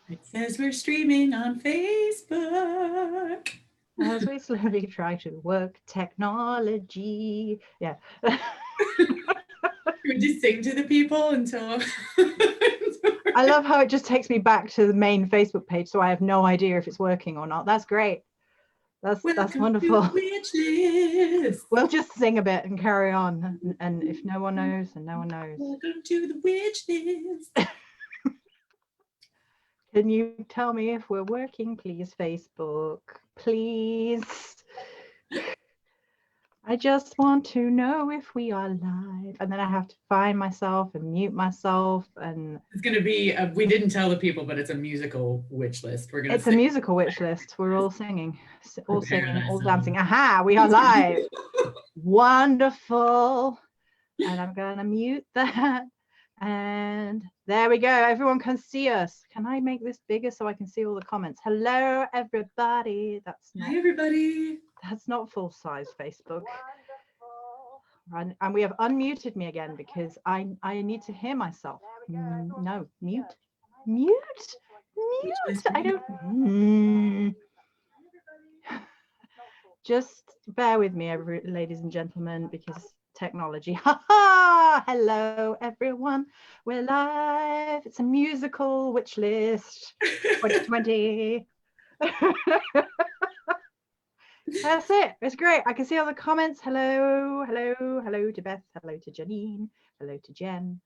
It says we're streaming on Facebook. As we slowly try to work technology. Yeah. We just sing to the people until... I love how it just takes me back to the main Facebook page, so I have no idea if it's working or not. That's great. That's wonderful. Witch list. We'll just sing a bit and carry on. And if no one knows, then no one knows. Welcome to the witch list. Can you tell me if we're working, please, Facebook? Please. I just want to know if we are live. And then I have to find myself and mute myself. And it's going to be, we didn't tell the people, but it's a musical witch list. We're going to It's a musical witch list. We're all singing, all dancing. Aha, we are live. Wonderful. And I'm going to mute that. And there we go. Everyone can see us. Can I make this bigger so I can see all the comments? Hello, everybody. Hi, everybody. That's not full size Facebook. And we have unmuted me again because I need to hear myself. No, mute. I don't. Just bear with me, ladies and gentlemen, because technology. Hello, everyone. We're live. It's a musical witch list 2020. That's it. It's great. I can see all the comments. Hello to Beth. Hello to Janine. Hello to Jen.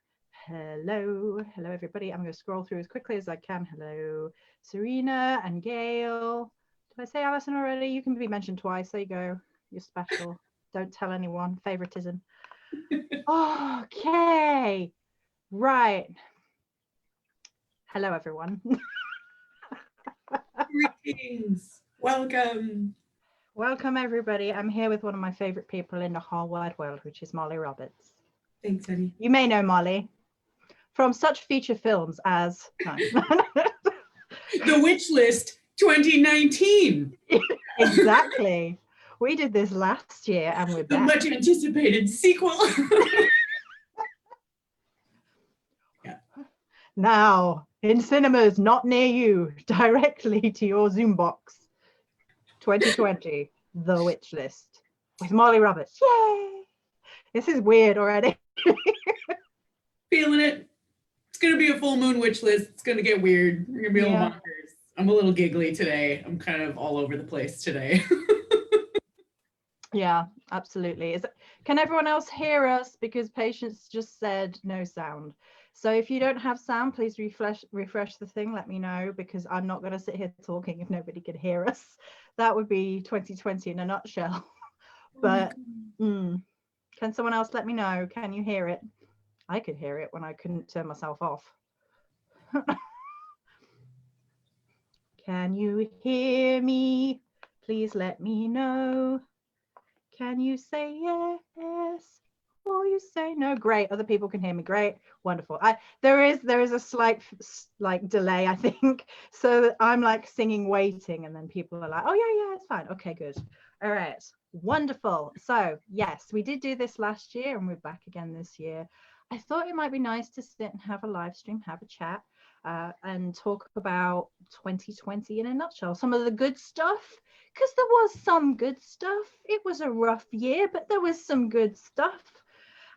Hello everybody. I'm going to scroll through as quickly as I can. Hello, Serena and Gail. Did I say Alison already? You can be mentioned twice. There you go. You're special. Don't tell anyone. Favoritism. Okay. Right. Hello, everyone. Greetings. Welcome. Welcome, everybody. I'm here with one of my favorite people in the whole wide world, which is Molly Roberts. Thanks, Eddie. You may know Molly from such feature films as The Witch List 2019. Exactly. We did this last year and we're back. The much anticipated sequel. Yeah. Now, in cinemas not near you, directly to your Zoom box. 2020, The Witch List with Molly Roberts. Yay! This is weird already. Feeling it. It's going to be a full moon witch list. It's going to get weird. We're going to be a little bonkers. I'm a little giggly today. I'm kind of all over the place today. Yeah, absolutely. Can everyone else hear us? Because Patience just said no sound. So if you don't have sound, please refresh the thing. Let me know, because I'm not going to sit here talking if nobody can hear us. That would be 2020 in a nutshell. But can someone else let me know? Can you hear it? I could hear it when I couldn't turn myself off. Can you hear me? Please let me know. Can you say yes or you say no? Great. Other people can hear me. Great. Wonderful. There is a slight delay, I think. So I'm like singing waiting, and then people are like, oh yeah, it's fine. Okay, good. All right. Wonderful. So yes, we did do this last year and we're back again this year. I thought it might be nice to sit and have a live stream, have a chat, and talk about 2020 in a nutshell. Some of the good stuff, because there was some good stuff. It was a rough year, but there was some good stuff.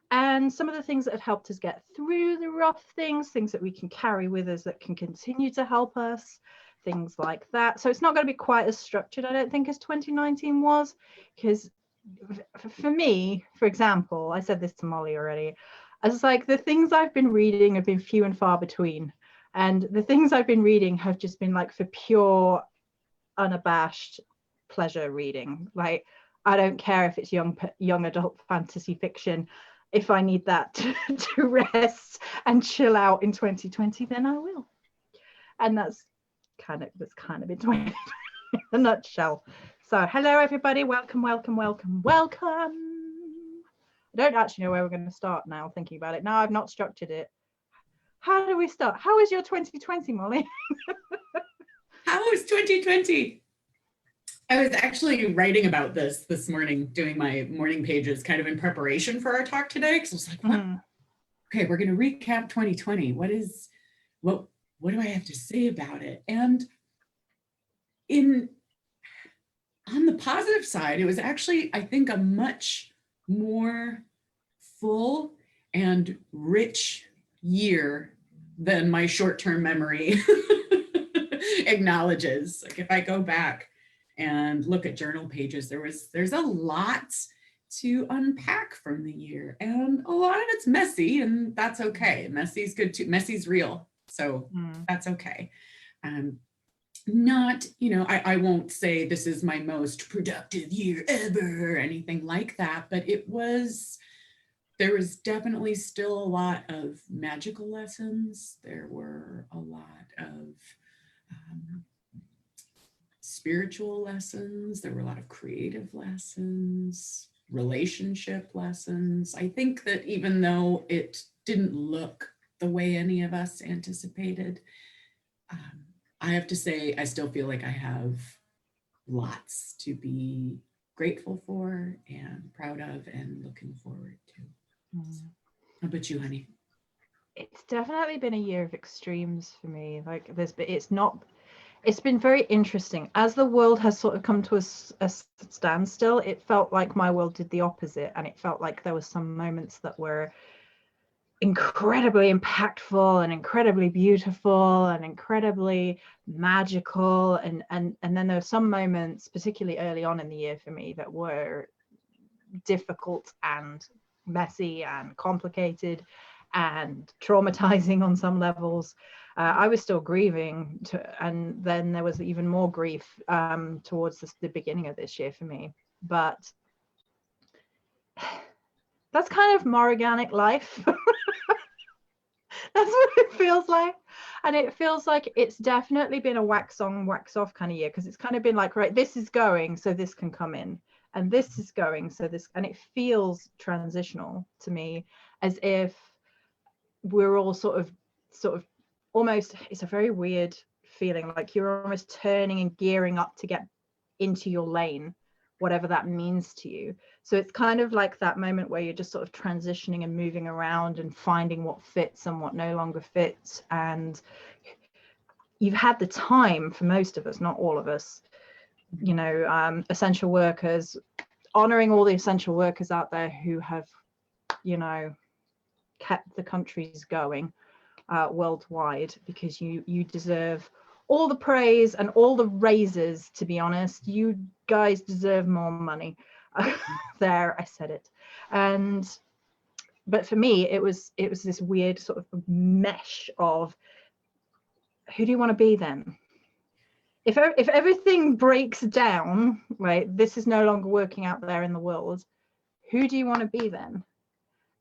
And some of the things that have helped us get through the rough things that we can carry with us that can continue to help us, things like that. So it's not going to be quite as structured, I don't think, as 2019 was, because for me, for example, I said this to Molly already, I was like, the things I've been reading have been few and far between. And the things I've been reading have just been like for pure, unabashed pleasure reading. Like, I don't care if it's young adult fantasy fiction. If I need that to rest and chill out in 2020, then I will. And that's kind of in 2020 in a nutshell. So hello everybody, welcome. I don't actually know where we're going to start now, thinking about it. Now I've not structured it. How do we start? How is your 2020, Molly? How was 2020? I was actually writing about this morning, doing my morning pages kind of in preparation for our talk today. Because I was like, okay, we're going to recap 2020. What what do I have to say about it? And on the positive side, it was actually, I think, a much more full and rich year than my short-term memory acknowledges. Like if I go back and look at journal pages, there's a lot to unpack from the year, and a lot of it's messy, and that's okay. Messy's good too. Messy's real, so that's okay. Not, I won't say this is my most productive year ever or anything like that, but there was definitely still a lot of magical lessons. There were a lot of spiritual lessons. There were a lot of creative lessons, relationship lessons. I think that even though it didn't look the way any of us anticipated, I have to say, I still feel like I have lots to be grateful for and proud of and looking forward to. How about you, honey? It's definitely been a year of extremes for me. Like it's been very interesting. As the world has sort of come to a standstill, it felt like my world did the opposite. And it felt like there were some moments that were incredibly impactful and incredibly beautiful and incredibly magical. And then there were some moments, particularly early on in the year for me, that were difficult and messy and complicated and traumatizing on some levels. I was still grieving, and then there was even more grief towards the beginning of this year for me. But that's kind of Morganic life. That's what it feels like. And it feels like it's definitely been a wax on, wax off kind of year, because it's kind of been like, right, this is going, so this can come in. And this is going, so this, and it feels transitional to me, as if we're all sort of almost, it's a very weird feeling, like you're almost turning and gearing up to get into your lane, whatever that means to you. So it's kind of like that moment where you're just sort of transitioning and moving around and finding what fits and what no longer fits. And you've had the time, for most of us, not all of us, essential workers, honoring all the essential workers out there who have, kept the countries going worldwide, because you deserve all the praise and all the raises. To be honest, you guys deserve more money. There, I said it. But for me, it was this weird sort of mesh of, who do you want to be then? If everything breaks down, right, this is no longer working out there in the world, who do you want to be then?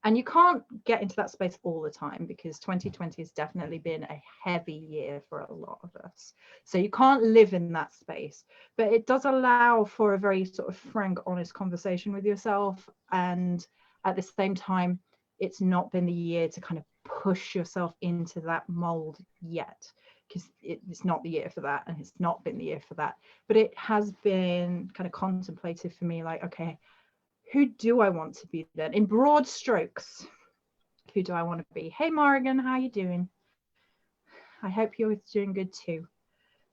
And you can't get into that space all the time, because 2020 has definitely been a heavy year for a lot of us. So you can't live in that space, but it does allow for a very sort of frank, honest conversation with yourself. And at the same time, it's not been the year to kind of push yourself into that mold yet, because it's not the year for that, and it's not been the year for that. But it has been kind of contemplative for me, like, okay, who do I want to be then? In broad strokes, who do I want to be? Hey, Morgan, how you doing? I hope you're doing good too.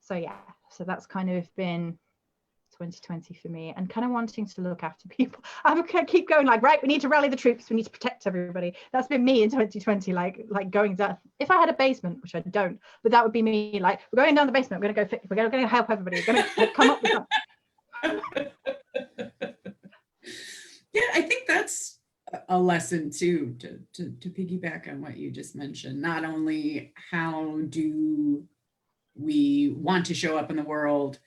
So yeah, so that's kind of been 2020 for me, and kind of wanting to look after people. I keep going like, right, we need to rally the troops, we need to protect everybody. That's been me in 2020, like going down. If I had a basement, which I don't, but that would be me, like, we're going down the basement, we're going to help everybody, we're going to come up with something. Yeah, I think that's a lesson too, to piggyback on what you just mentioned. Not only how do we want to show up in the world,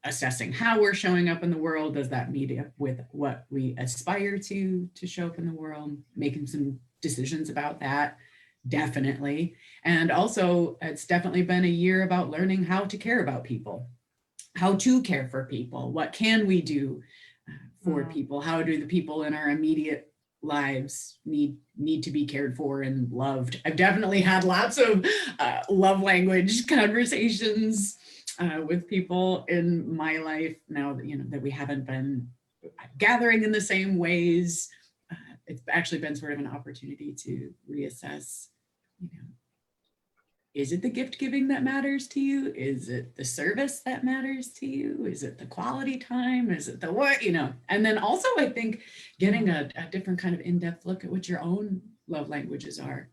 assessing how we're showing up in the world, does that meet up with what we aspire to show up in the world, making some decisions about that, definitely. And also, it's definitely been a year about learning how to care about people, how to care for people, what can we do for people, how do the people in our immediate lives need to be cared for and loved. I've definitely had lots of love language conversations with people in my life now that that we haven't been gathering in the same ways. It's actually been sort of an opportunity to reassess is it the gift giving that matters to you? Is it the service that matters to you? Is it the quality time? Is it the what, And then also, I think getting a different kind of in-depth look at what your own love languages are,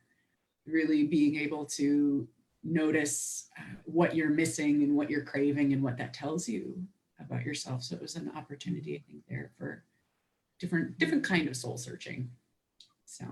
really being able to notice what you're missing and what you're craving and what that tells you about yourself. So it was an opportunity, I think, there for different kind of soul searching. So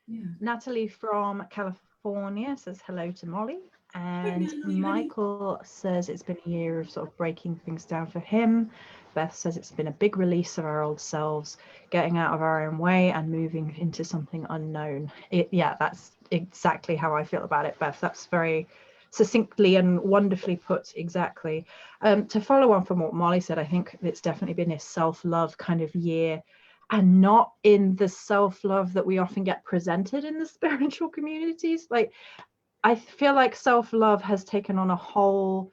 yeah. Natalie from California says hello to Molly, and Michael says it's been a year of sort of breaking things down for him. Beth says it's been a big release of our old selves, getting out of our own way and moving into something unknown. Yeah, that's exactly how I feel about it, Beth. That's very succinctly and wonderfully put. Exactly. To follow on from what Molly said, I think it's definitely been a self-love kind of year, and not in the self-love that we often get presented in the spiritual communities. Like, I feel like self-love has taken on a whole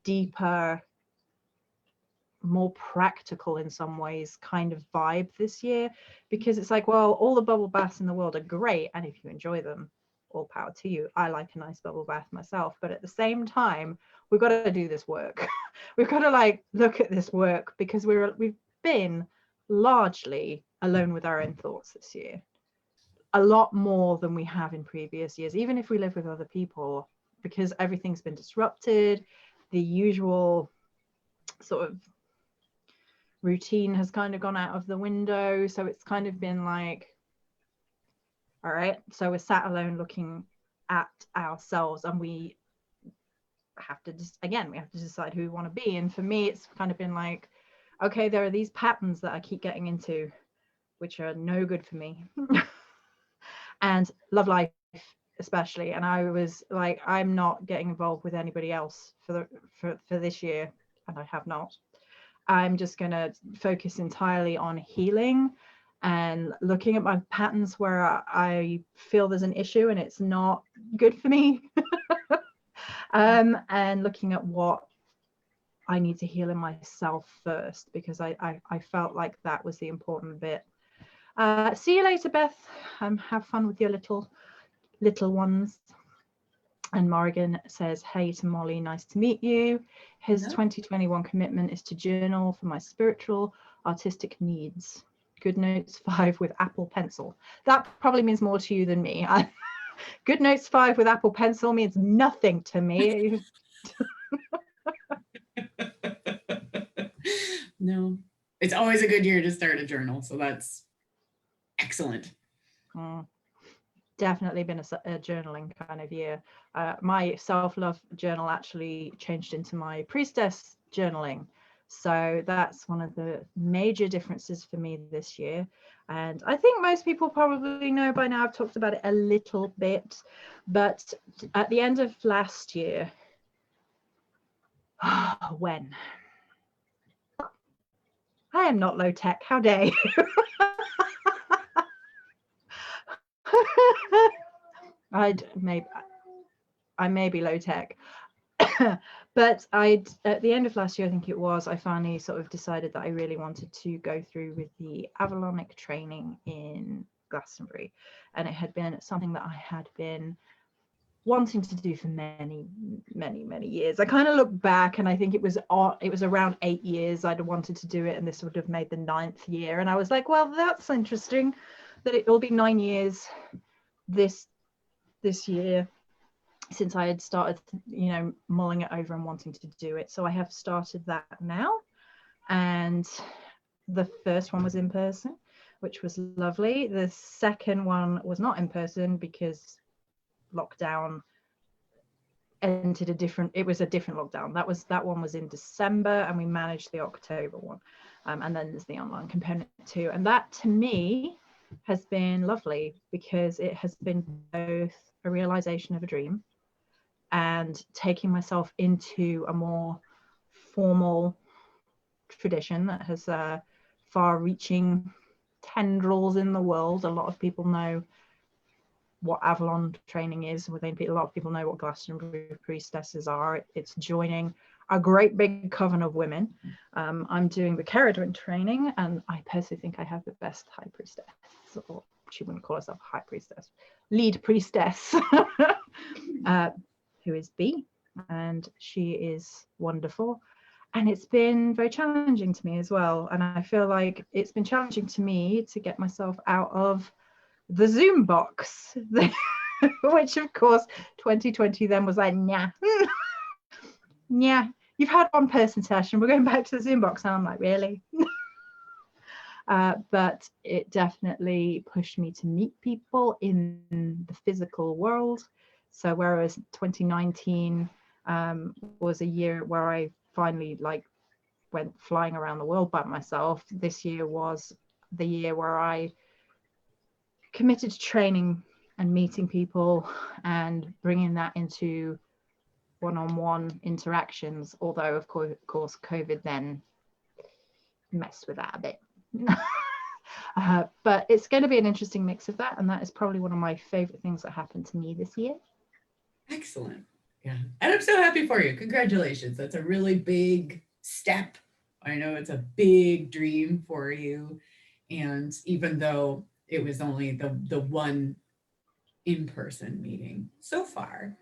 deeper, more practical in some ways kind of vibe this year, because it's like, well, all the bubble baths in the world are great, and if you enjoy them, all power to you. I like a nice bubble bath myself, but at the same time, we've got to do this work. We've got to like look at this work, because we've been largely alone with our own thoughts this year, a lot more than we have in previous years, even if we live with other people, because everything's been disrupted. The usual sort of routine has kind of gone out of the window, so it's kind of been like, all right, so we're sat alone looking at ourselves, and we have to decide who we want to be. And for me, it's kind of been like, okay, there are these patterns that I keep getting into which are no good for me. And love life especially, and I was like, I'm not getting involved with anybody else for this year, and I have not. I'm just going to focus entirely on healing and looking at my patterns where I feel there's an issue and it's not good for me. And looking at what I need to heal in myself first, because I felt like that was the important bit. See you later, Beth. Have fun with your little ones. And Morrigan says, hey to Molly, nice to meet you. His 2021 commitment is to journal for my spiritual artistic needs. Good Notes 5 with Apple Pencil. That probably means more to you than me. Good Notes 5 with Apple Pencil means nothing to me. No, it's always a good year to start a journal, so that's excellent. Definitely been a journaling kind of year. My self-love journal actually changed into my priestess journaling, so that's one of the major differences for me this year. And I think most people probably know by now, I've talked about it a little bit, but at the end of last year, when I am not low tech, how dare you? I may be low tech, but at the end of last year, I think it was, I finally sort of decided that I really wanted to go through with the Avalonic training in Glastonbury, and it had been something that I had been wanting to do for many years. I kind of look back and I think it was around 8 years I'd wanted to do it, and this would have made the 9th year, and I was like, well, that's interesting that it will be 9 years this year since I had started, mulling it over and wanting to do it. So I have started that now, and the first one was in person, which was lovely. The second one was not in person because lockdown entered it was a different lockdown. That one was in December, and we managed the October one, and then there's the online component too, and that to me has been lovely, because it has been both a realization of a dream and taking myself into a more formal tradition that has far-reaching tendrils in the world. A lot of people know what Avalon training is. A lot of people know what Glastonbury priestesses are. It's joining a great big coven of women. I'm doing the Caradwin training, and I personally think I have the best high priestess, or she wouldn't call herself high priestess, lead priestess. who is B, and she is wonderful. And it's been very challenging to me as well. And I feel like it's been challenging to me to get myself out of the Zoom box, which of course 2020 then was like, nah, yeah, you've had one person session, we're going back to the Zoom box. And I'm like, really? But it definitely pushed me to meet people in the physical world. So whereas 2019 was a year where I finally like went flying around the world by myself, this year was the year where I committed to training and meeting people and bringing that into one-on-one interactions, although of course COVID then messed with that a bit. But it's going to be an interesting mix of that, and that is probably one of my favorite things that happened to me this year. Excellent. Yeah, and I'm so happy for you. Congratulations. That's a really big step. I know it's a big dream for you, and even though it was only the one in-person meeting so far,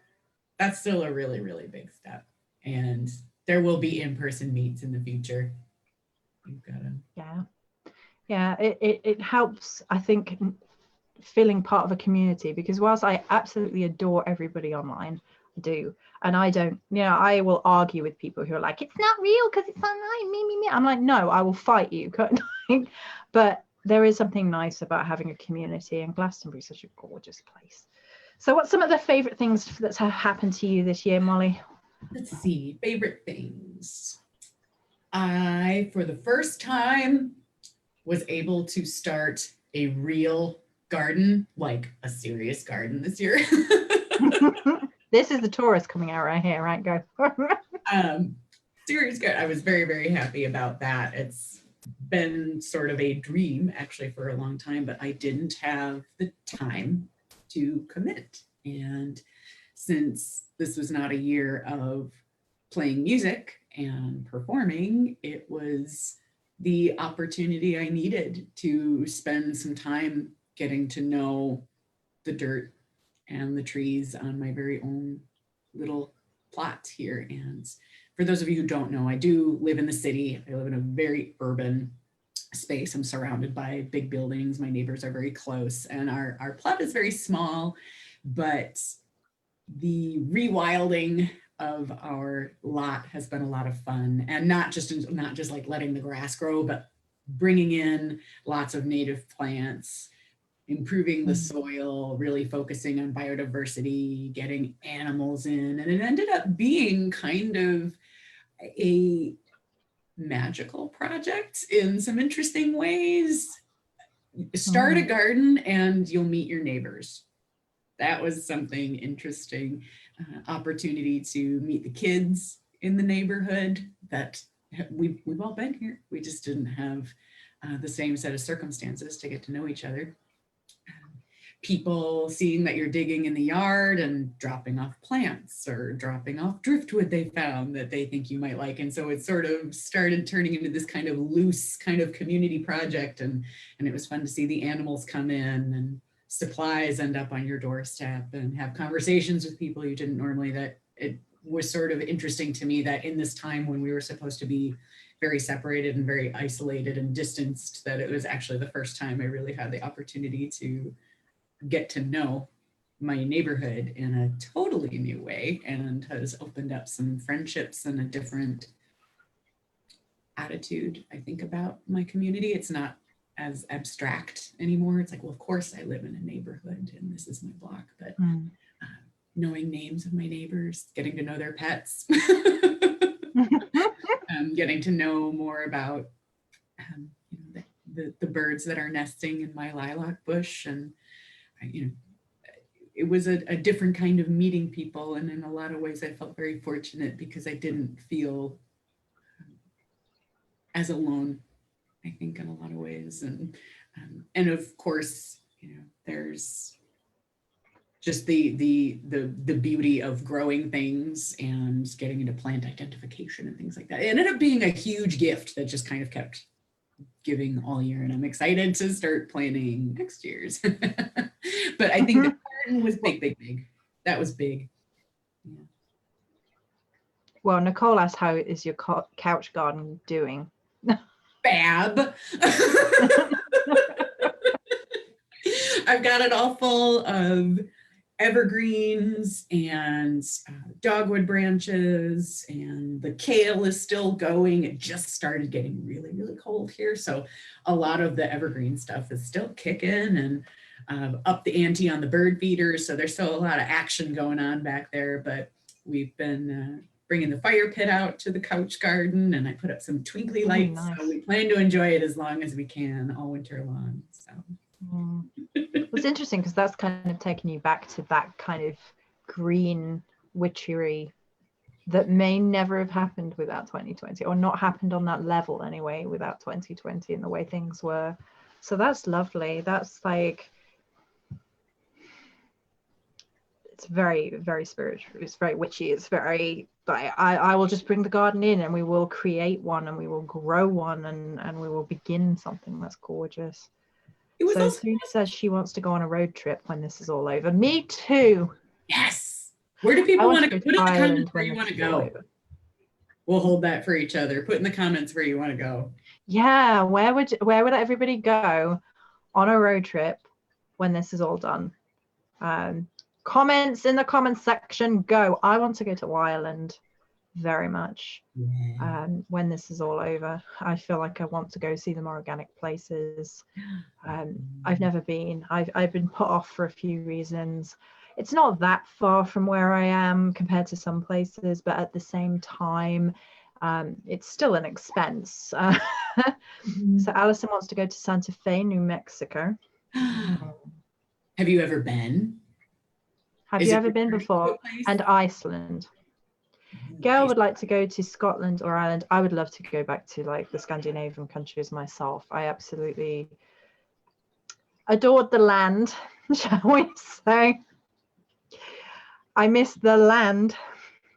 that's still a really, really big step. And there will be in-person meets in the future. You've got to. Yeah, it helps, I think, feeling part of a community, because whilst I absolutely adore everybody online, I do, and I don't, I will argue with people who are like, it's not real because it's online, me. I'm like, no, I will fight you. But there is something nice about having a community, and Glastonbury is such a gorgeous place. So what's some of the favorite things that have happened to you this year, Molly? Let's see, favorite things. I, for the first time, was able to start a real garden, like a serious garden this year. This is the tourist coming out right here, right? Go. Serious garden. I was very, very happy about that. It's been sort of a dream actually for a long time, but I didn't have the time to commit. And since this was not a year of playing music and performing, it was the opportunity I needed to spend some time getting to know the dirt and the trees on my very own little plot here. And for those of you who don't know, I do live in the city. I live in a very urban space. I'm surrounded by big buildings. My neighbors are very close, and our plot is very small, but the rewilding of our lot has been a lot of fun, and not just like letting the grass grow, but bringing in lots of native plants, improving the soil, really focusing on biodiversity, getting animals in. And it ended up being kind of a magical project in some interesting ways. Start a garden and you'll meet your neighbors. That was something interesting. Opportunity to meet the kids in the neighborhood that we've all been here. We just didn't have the same set of circumstances to get to know each other. People seeing that you're digging in the yard and dropping off plants or dropping off driftwood they found that they think you might like. And so it sort of started turning into this kind of loose kind of community project. And it was fun to see the animals come in and supplies end up on your doorstep and have conversations with people you didn't normally. That it was sort of interesting to me that in this time when we were supposed to be very separated and very isolated and distanced, that it was actually the first time I really had the opportunity to get to know my neighborhood in a totally new way, and has opened up some friendships and a different attitude, I think, about my community. It's not as abstract anymore. It's like, well, of course I live in a neighborhood and this is my block, but knowing names of my neighbors, getting to know their pets, getting to know more about the birds that are nesting in my lilac bush. And it was a different kind of meeting people. And in a lot of ways, I felt very fortunate because I didn't feel as alone, I think, in a lot of ways. And of course, there's just the beauty of growing things and getting into plant identification and things like that. It ended up being a huge gift that just kind of kept giving all year, and I'm excited to start planning next year's. But I think the garden was big. That was big. Well, Nicole asked, how is your couch garden doing? Fab. I've got it all full of evergreens and dogwood branches, and the kale is still going. It just started getting really, really cold here. So a lot of the evergreen stuff is still kicking, and up the ante on the bird feeders. So there's still a lot of action going on back there, but we've been bringing the fire pit out to the couch garden, and I put up some twinkly lights. Nice. So we plan to enjoy it as long as we can all winter long. So. It's interesting because that's kind of taking you back to that kind of green witchery that may never have happened without 2020, or not happened on that level anyway without 2020 and the way things were. So that's lovely. That's like, it's very, very spiritual. It's very witchy. It's very like, I will just bring the garden in and we will create one and we will grow one and we will begin something that's gorgeous. So Sue says she wants to go on a road trip when this is all over. Me too. Yes. Where do people want to go? Put in the comments where you want to go. We'll hold that for each other. Put in the comments where you want to go. Yeah. Where would everybody go on a road trip when this is all done? Comments in the comments section. Go. I want to go to Ireland very much. When this is all over, I feel like I want to go see the more organic places. I've never been. I've been put off for a few reasons. It's not that far from where I am compared to some places, but at the same time, it's still an expense. So Allison wants to go to Santa Fe, New Mexico. Have you ever been? Have you ever been before? And Iceland. Gail would like to go to Scotland or Ireland. I would love to go back to like the Scandinavian countries myself. I absolutely adored the land, shall we say. I miss the land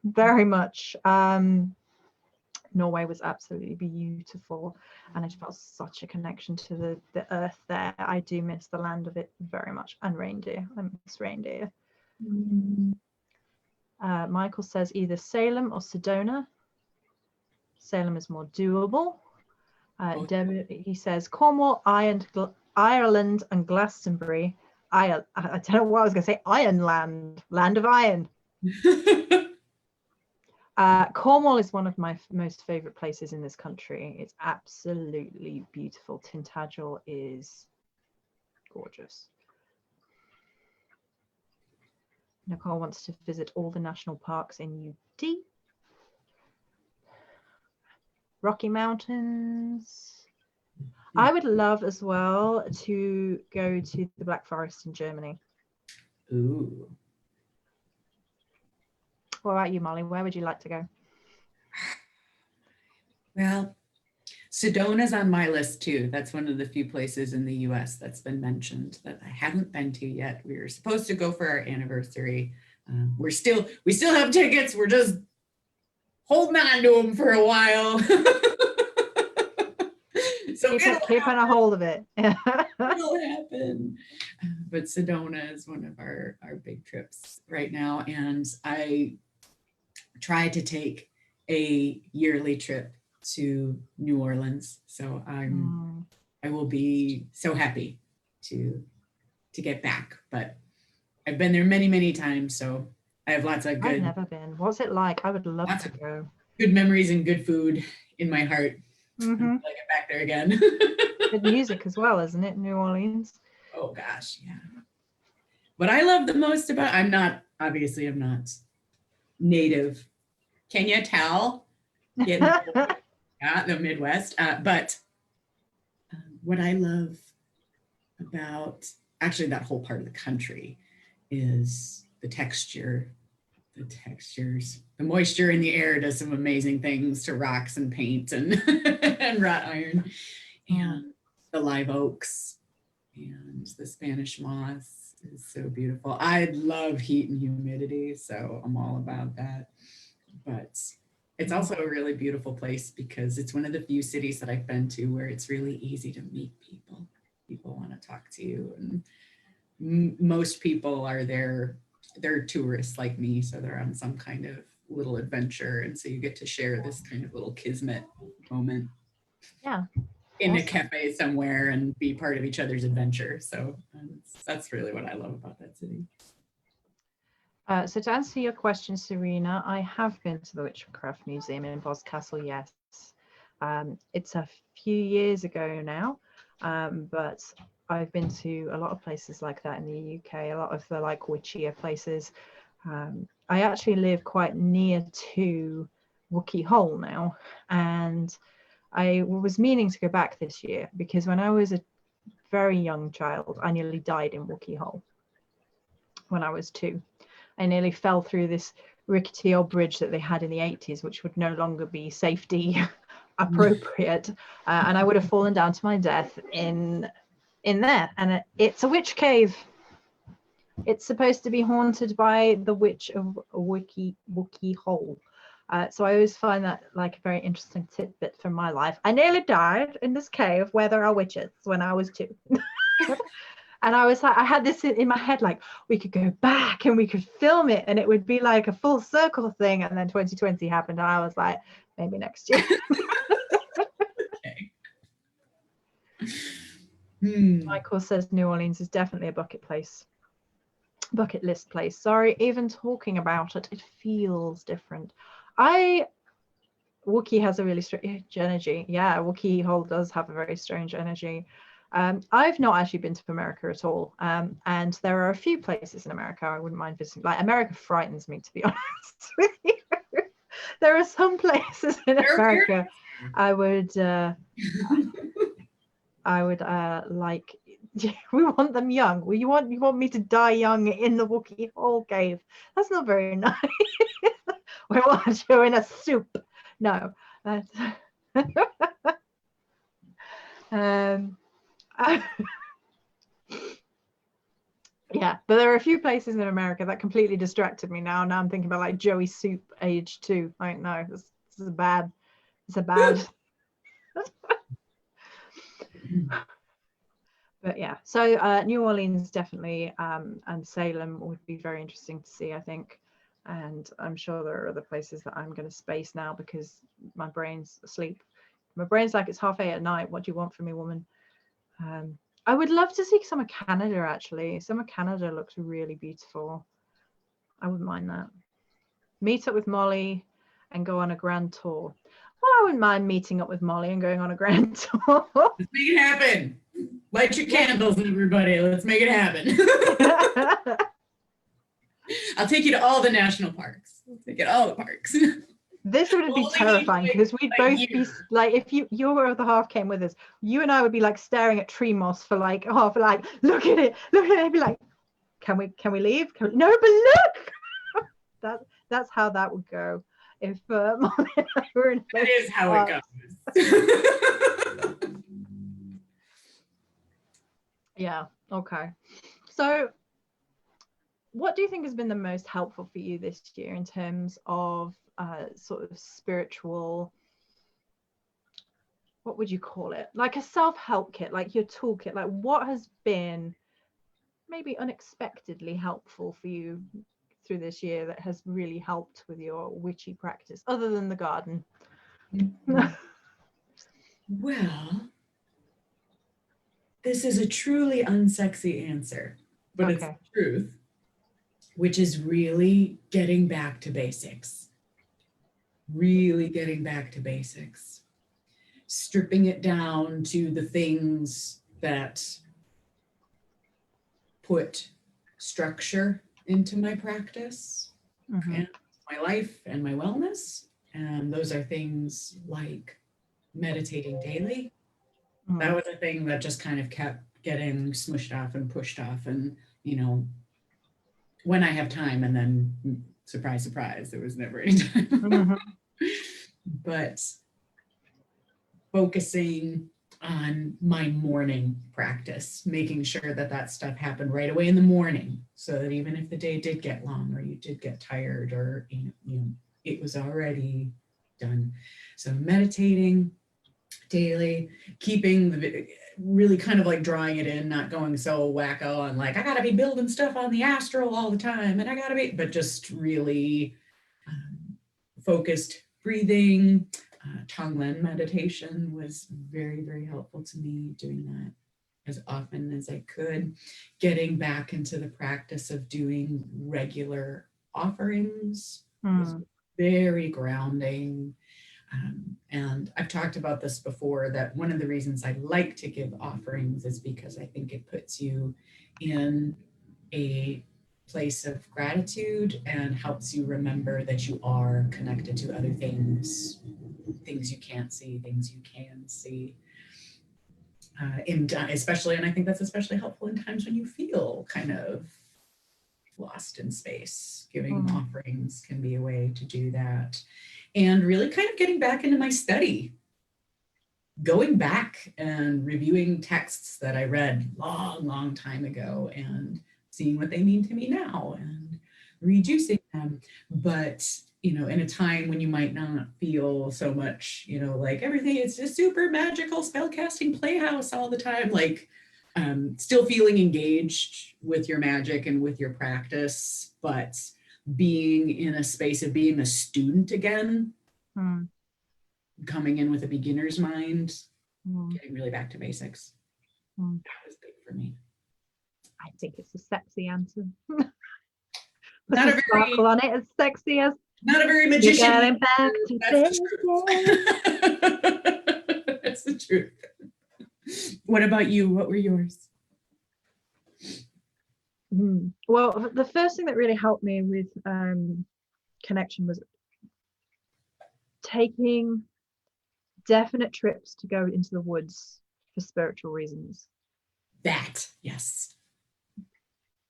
very much. Norway was absolutely beautiful, and I felt such a connection to the earth there. I do miss the land of it very much, and reindeer. I miss reindeer. Michael says either Salem or Sedona. Salem is more doable. He says Cornwall, Ireland, and Glastonbury. I don't know what I was going to say. Ironland, land of iron. Cornwall is one of my most favorite places in this country. It's absolutely beautiful. Tintagel is gorgeous. Nicole wants to visit all the national parks in UD. Rocky Mountains. I would love as well to go to the Black Forest in Germany. Ooh. What about you, Molly? Where would you like to go? Well, Sedona's on my list too. That's one of the few places in the US that's been mentioned that I haven't been to yet. We were supposed to go for our anniversary. We still have tickets. We're just holding on to them for a while. So keeping a hold of it. It'll happen. But Sedona is one of our big trips right now. And I try to take a yearly trip to New Orleans. So I will be so happy to get back. But I've been there many, many times. So I have lots of good. I've never been. What's it like? I would love to go. Good memories and good food in my heart. Mm-hmm. Until I get back there again. Good music as well, isn't it? New Orleans. Oh gosh, yeah. What I love the most about, I'm not native. Can you tell? Yeah, the Midwest. But what I love about actually that whole part of the country is the textures. The moisture in the air does some amazing things to rocks and paint and, and wrought iron, and the live oaks and the Spanish moss is so beautiful. I love heat and humidity, so I'm all about that. But it's also a really beautiful place because it's one of the few cities that I've been to where it's really easy to meet people. People want to talk to you, and most people are there they're tourists like me, so they're on some kind of little adventure, and so you get to share this kind of little kismet moment Yeah. in a Awesome. cafe somewhere and be part of each other's adventure. So that's really what I love about that city. So to answer your question, Serena, I have been to the Witchcraft Museum in Boscastle, yes. It's a few years ago now, but I've been to a lot of places like that in the UK, a lot of the like witchier places. I actually live quite near to Wookey Hole now, and I was meaning to go back this year because when I was a very young child, I nearly died in Wookey Hole when I was 2. I nearly fell through this rickety old bridge that they had in the 80s, which would no longer be safety appropriate, and I would have fallen down to my death in there. And it's a witch cave. It's supposed to be haunted by the witch of Wookey Hole. So I always find that like a very interesting tidbit from my life. I nearly died in this cave where there are witches when I was 2. And I was like, I had this in my head, like we could go back and we could film it and it would be like a full circle thing. And then 2020 happened and I was like, maybe next year. Okay. Michael says New Orleans is definitely a bucket list place. Sorry, even talking about it, it feels different. Wookey has a really strange energy. Yeah, Wookey Hole does have a very strange energy. I've not actually been to America at all, and there are a few places in America I wouldn't mind visiting. Like America frightens me, to be honest with you. There are some places in America I would like. We want them young. Well, you want me to die young in the Wookey Hole cave? That's not very nice. We want you in a soup. No. Yeah, but there are a few places in America that completely distracted me now. Now I'm thinking about like Joey Soup age 2. I don't know. This is bad. It's a bad. But yeah, so New Orleans definitely, and Salem would be very interesting to see, I think. And I'm sure there are other places that I'm going to space now because my brain's asleep. My brain's like, it's 8:30 at night. What do you want from me, woman? I would love to see some of Canada, actually. Some of Canada looks really beautiful. I wouldn't mind that. Meet up with Molly and go on a grand tour. Well, I wouldn't mind meeting up with Molly and going on a grand tour. Let's make it happen. Light your candles, everybody. Let's make it happen. I'll take you to all the national parks. I'll take you to all the parks. This would be terrifying because we'd both be like, if your other half came with us, you and I would be like staring at tree moss for like half, like, look at it. I'd be like, can we leave? No, but look. That's how that would go if Molly and I were in. That is how it goes. Yeah. Okay. So what do you think has been the most helpful for you this year in terms of sort of spiritual, what would you call it, like a self-help kit, like your toolkit? Like what has been maybe unexpectedly helpful for you through this year that has really helped with your witchy practice other than the garden? Well, this is a truly unsexy answer, but okay. It's the truth, which is really getting back to basics. Really getting back to basics. Stripping it down to the things that put structure into my practice and my life and my wellness. And those are things like meditating daily. That was a thing that just kind of kept getting smushed off and pushed off. And, you know, when I have time, and then surprise, surprise, there was never any time. But focusing on my morning practice, making sure that that stuff happened right away in the morning, so that even if the day did get long or you did get tired or, you know, it was already done. So meditating, daily, keeping really kind of like drawing it in, not going so wacko on like, I gotta be building stuff on the astral all the time and I gotta be, but just really focused breathing. Tonglen meditation was very, very helpful to me, doing that as often as I could, getting back into the practice of doing regular offerings was very grounding. And I've talked about this before, that one of the reasons I like to give offerings is because I think it puts you in a place of gratitude and helps you remember that you are connected to other things, things you can't see, things you can see. Especially, and I think that's especially helpful in times when you feel kind of lost in space. Giving offerings can be a way to do that. And really kind of getting back into my study, going back and reviewing texts that I read long, long time ago and seeing what they mean to me now and rejuicing them. But, you know, in a time when you might not feel so much, you know, like everything is just super magical spellcasting playhouse all the time, like still feeling engaged with your magic and with your practice, but being in a space of being a student again, coming in with a beginner's mind, getting really back to basics. That was big for me. I think it's a sexy answer. Not a very on it, as sexy as not a very magician. Getting back to That's the truth. That's the truth. What about you? What were yours? Well, the first thing that really helped me with connection was taking definite trips to go into the woods for spiritual reasons. That, yes.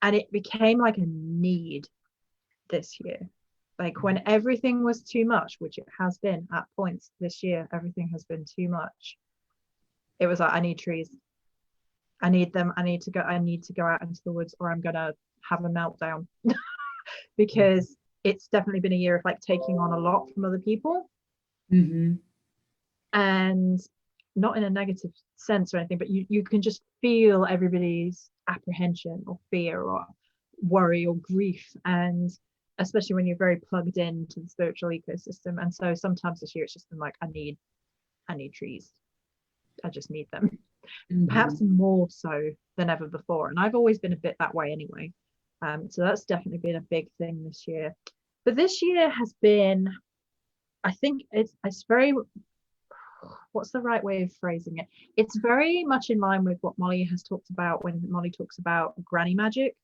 And it became like a need this year. Like when everything was too much, which it has been at points this year, everything has been too much. It was like, I need trees. I need them. I need to go out into the woods or I'm gonna have a meltdown. Because it's definitely been a year of like taking on a lot from other people. And not in a negative sense or anything, but you can just feel everybody's apprehension or fear or worry or grief, and especially when you're very plugged into the spiritual ecosystem. And so sometimes this year it's just been like, I need trees. I just need them. Perhaps more so than ever before. And I've always been a bit that way anyway. So that's definitely been a big thing this year. But this year has been, I think it's very, what's the right way of phrasing it? It's very much in line with what Molly has talked about when Molly talks about granny magic.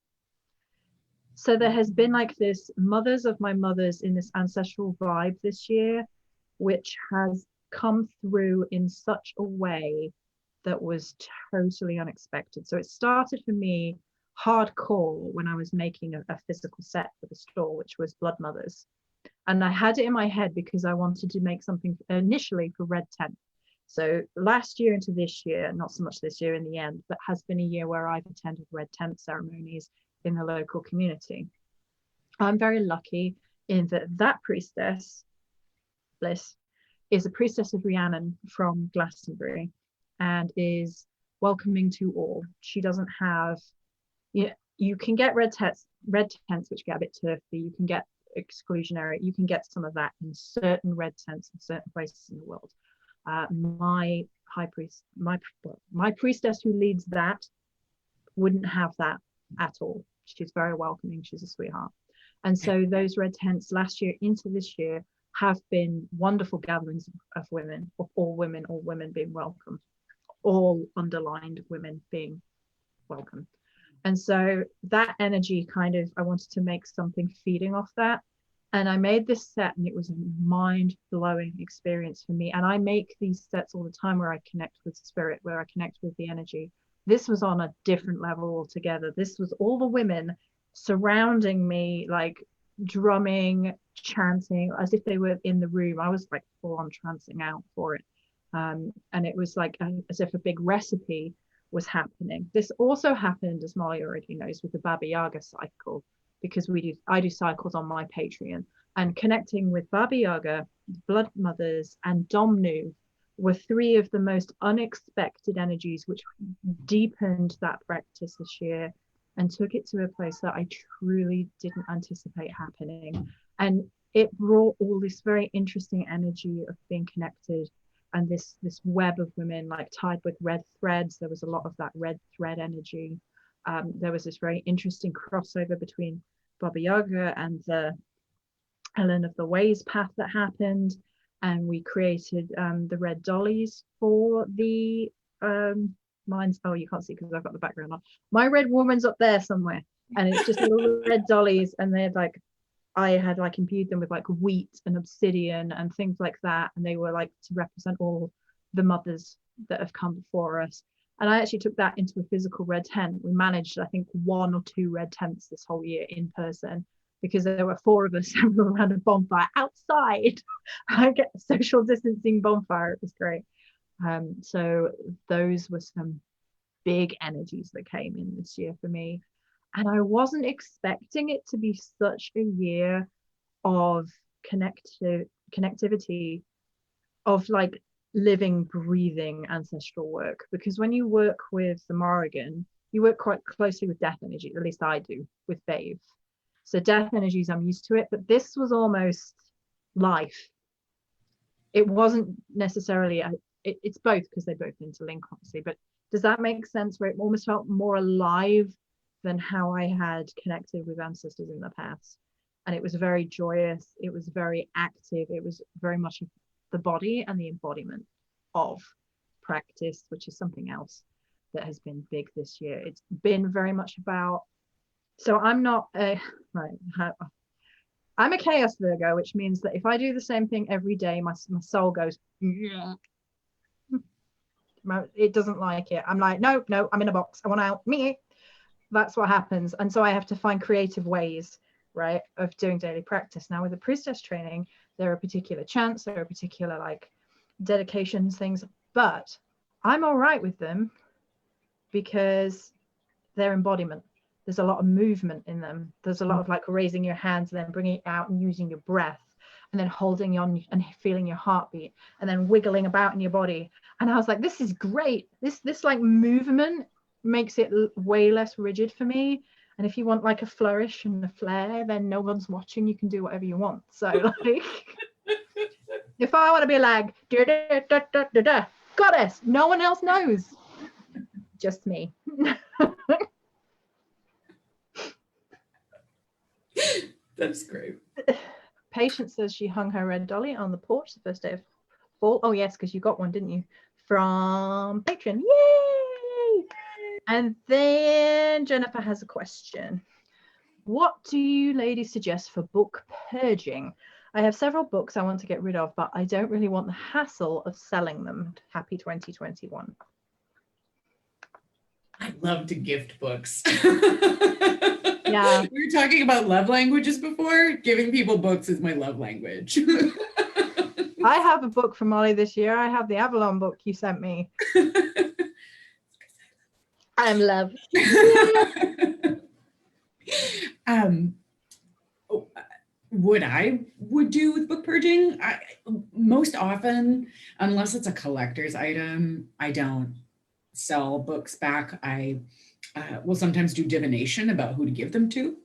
So there has been like this mothers of my mothers in this ancestral vibe this year, which has come through in such a way that was totally unexpected. So it started for me hardcore when I was making a physical set for the store, which was Blood Mothers. And I had it in my head because I wanted to make something initially for Red Tent. So last year into this year, not so much this year in the end, but has been a year where I've attended Red Tent ceremonies in the local community. I'm very lucky in that priestess, Bliss, is a priestess of Rhiannon from Glastonbury and is welcoming to all. She doesn't have, you can get red tents which get a bit turfy, you can get exclusionary, you can get some of that in certain red tents in certain places in the world. My high priest, my priestess who leads that wouldn't have that at all. She's very welcoming, she's a sweetheart. And so those red tents last year into this year have been wonderful gatherings of women, of all women being welcome, all underlined women being welcome. And so that energy kind of, I wanted to make something feeding off that. And I made this set and it was a mind-blowing experience for me. And I make these sets all the time where I connect with spirit, where I connect with the energy. This was on a different level altogether. This was all the women surrounding me, like drumming, chanting, as if they were in the room. I was like full on trancing out for it. And it was like as if a big recipe was happening. This also happened, as Molly already knows, with the Baba Yaga cycle, because I do cycles on my Patreon, and connecting with Baba Yaga, Blood Mothers, and Domnu were three of the most unexpected energies, which deepened that practice this year and took it to a place that I truly didn't anticipate happening. And it brought all this very interesting energy of being connected, and this web of women like tied with red threads. There was a lot of that red thread energy. There was this very interesting crossover between Baba Yaga and the Ellen of the Ways path that happened, and we created the red dollies for the mine's, oh, you can't see because I've got the background on. My red woman's up there somewhere, and it's just little red dollies, and they're like, I had like imbued them with like wheat and obsidian and things like that, and they were like to represent all the mothers that have come before us. And I actually took that into a physical red tent. We managed, I think, 1 or 2 red tents this whole year in person, because there were 4 of us and we were around a bonfire outside. I get a social distancing bonfire. It was great. So those were some big energies that came in this year for me. And I wasn't expecting it to be such a year of connectivity, of like living, breathing ancestral work. Because when you work with the Morrigan, you work quite closely with death energy, at least I do with Bave. So death energies, I'm used to it, but this was almost life. It wasn't necessarily, it's both, because they both interlink, obviously, but does that make sense, where it almost felt more alive than how I had connected with ancestors in the past? And it was very joyous, it was very active, it was very much the body and the embodiment of practice, which is something else that has been big this year. It's been very much about, so I'm not a, right, I'm a chaos Virgo, which means that if I do the same thing every day, my soul goes, yeah. It doesn't like it. I'm like, no, I'm in a box. I want out. Me. That's what happens. And so I have to find creative ways, right, of doing daily practice. Now with the priestess training, there are particular chants, there are particular like dedications, things, but I'm all right with them because they're embodiment. There's a lot of movement in them. There's a lot of like raising your hands and then bringing it out and using your breath, and then holding on and feeling your heartbeat, and then wiggling about in your body. And I was like, this is great. This like movement makes it way less rigid for me. And if you want like a flourish and a flare, then no one's watching. You can do whatever you want. So like, if I want to be like, da, da, da, da, da, da, goddess, no one else knows. Just me. That's great. Patience says she hung her red dolly on the porch the first day of fall. Oh yes, because you got one, didn't you? From Patreon. Yay! And then Jennifer has a question. What do you ladies suggest for book purging? I have several books I want to get rid of, but I don't really want the hassle of selling them. Happy 2021. I love to gift books. Yeah. We were talking about love languages before. Giving people books is my love language. I have a book from Molly this year. I have the Avalon book you sent me. I'm love. What I would do with book purging, most often, unless it's a collector's item, I don't sell books back. I will sometimes do divination about who to give them to,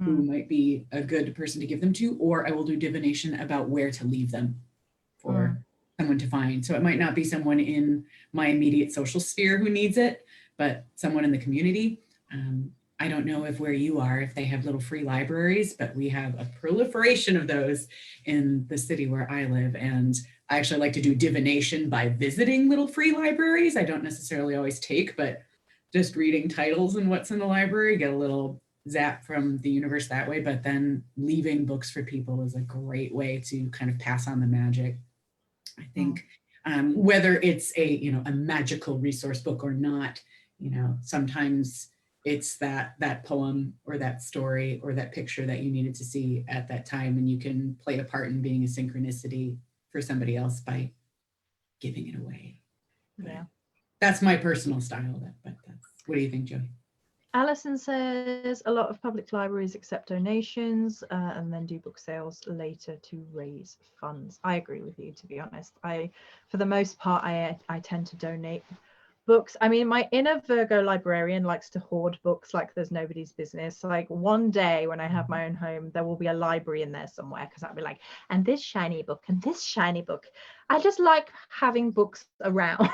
who might be a good person to give them to, or I will do divination about where to leave them for someone to find. So it might not be someone in my immediate social sphere who needs it, but someone in the community. I don't know if where you are, if they have little free libraries, but we have a proliferation of those in the city where I live. And I actually like to do divination by visiting little free libraries. I don't necessarily always take, but just reading titles and what's in the library, get a little zap from the universe that way. But then leaving books for people is a great way to kind of pass on the magic. I think whether it's a magical resource book or not, sometimes it's that poem or that story or that picture that you needed to see at that time, and you can play a part in being a synchronicity for somebody else by giving it away. Yeah, that's my personal style. But what do you think, Jody? Alison says a lot of public libraries accept donations and then do book sales later to raise funds. I agree with you, to be honest. For the most part, I tend to donate books. I mean, my inner Virgo librarian likes to hoard books like there's nobody's business. Like one day when I have my own home, there will be a library in there somewhere, because I'll be like, and this shiny book and this shiny book. I just like having books around.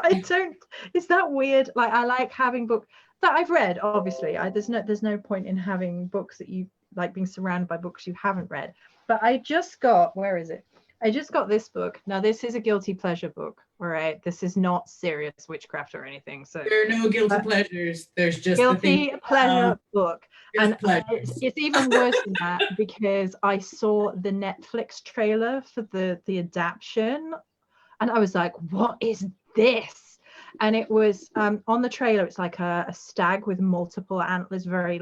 I don't, is that weird? Like, I like having books that I've read, obviously. There's no point in having books that you like, being surrounded by books you haven't read. But I just got, where is it? I just got this book. Now, this is a guilty pleasure book, all right? This is not serious witchcraft or anything. So there are no guilty pleasures. There's just guilty pleasure book. just And pleasures. it's even worse than that, because I saw the Netflix trailer for the adaptation, and I was like, what is this? And it was on the trailer, it's like a stag with multiple antlers, very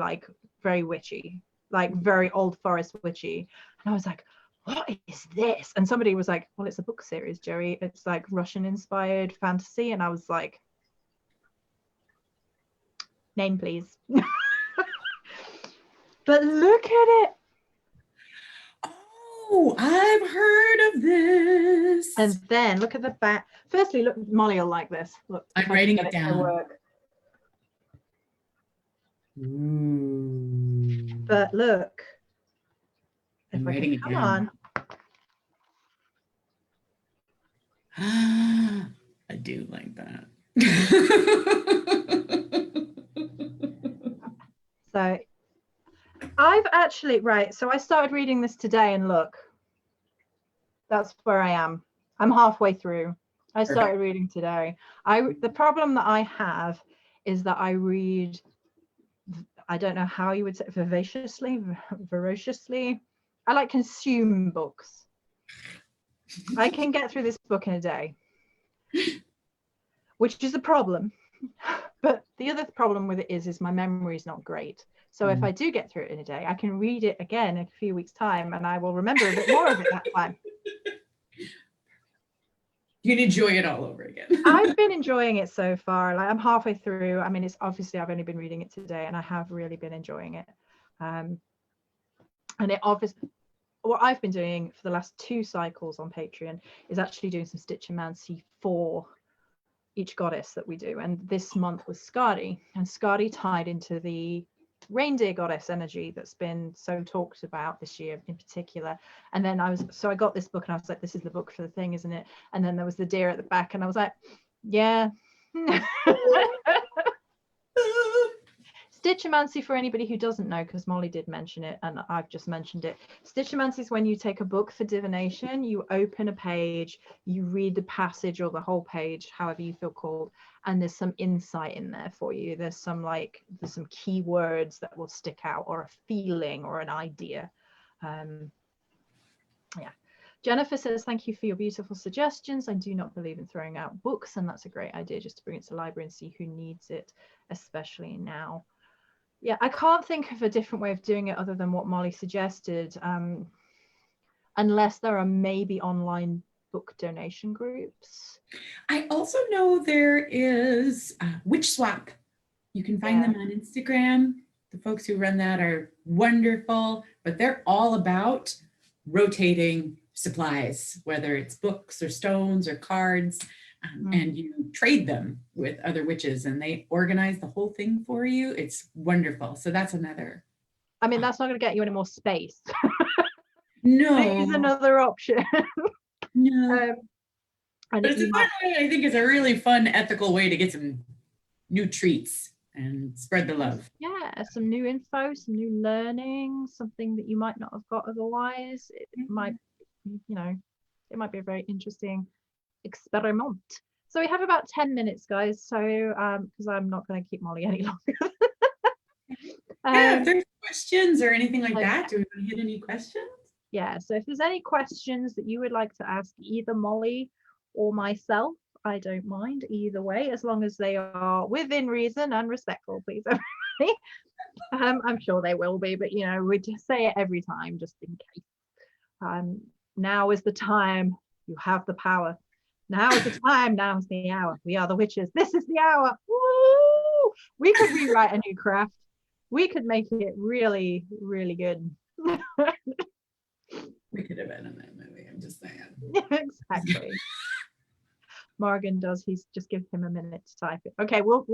witchy, like very old forest witchy. And I was like, what is this? And somebody was like, well, it's a book series, Joey. It's like Russian inspired fantasy. And I was like, name please. But look at it. Oh, I've heard of this. And then look at the back. Firstly, look, Molly will like this. Look, I'm writing it down. Ooh. But look, I'm writing it come down. on. I do like that. So I've actually, right, so I started reading this today, and look, that's where I am. I'm halfway through. I started reading today. The problem that I have is that I read, I don't know how you would say, voraciously. I like consume books. I can get through this book in a day, which is a problem. But the other problem with it is my memory is not great. So if I do get through it in a day, I can read it again in a few weeks' time, and I will remember a bit more of it that time. You can enjoy it all over again. I've been enjoying it so far. Like, I'm halfway through. I mean, it's obviously, I've only been reading it today, and I have really been enjoying it. And it obviously, what I've been doing for the last 2 cycles on Patreon is actually doing some Stitchermancy for each goddess that we do. And this month was Skadi, and Skadi tied into the reindeer goddess energy that's been so talked about this year in particular. And then I got this book, and I was like, this is the book for the thing, isn't it? And then there was the deer at the back, and I was like, yeah. Stitchermancy, for anybody who doesn't know, because Molly did mention it and I've just mentioned it, Stitchermancy is when you take a book for divination, you open a page, you read the passage or the whole page, however you feel called, and there's some insight in there for you. There's some key words that will stick out, or a feeling or an idea. Yeah. Jennifer says, thank you for your beautiful suggestions. I do not believe in throwing out books, and that's a great idea, just to bring it to the library and see who needs it, especially now. Yeah, I can't think of a different way of doing it other than what Molly suggested, unless there are maybe online book donation groups. I also know there is Witch Swap. You can find them on Instagram. The folks who run that are wonderful, but they're all about rotating supplies, whether it's books or stones or cards. And you trade them with other witches, and they organize the whole thing for you. It's wonderful. So that's another. I mean, that's not going to get you any more space. No. It is another option. No. But it's a fun way. I think it's a really fun, ethical way to get some new treats and spread the love. Yeah, some new info, some new learning, something that you might not have got otherwise. It might, it might be a very interesting experiment. So we have about 10 minutes, guys, so because I'm not going to keep Molly any longer. If there's questions or anything like that, do we want to hit any questions? Yeah, so if there's any questions that you would like to ask either Molly or myself, I don't mind either way, as long as they are within reason and respectful, please, everybody. I'm sure they will be, but we just say it every time just in case. Now is the time. You have the power. Now is the time. Now is the hour. We are the witches. This is the hour. Woo! Woo! We could rewrite a new craft. We could make it really, really good. We could have been in that movie. I'm just saying. Exactly. Morgan does. He's just give him a minute to type it. Okay, we'll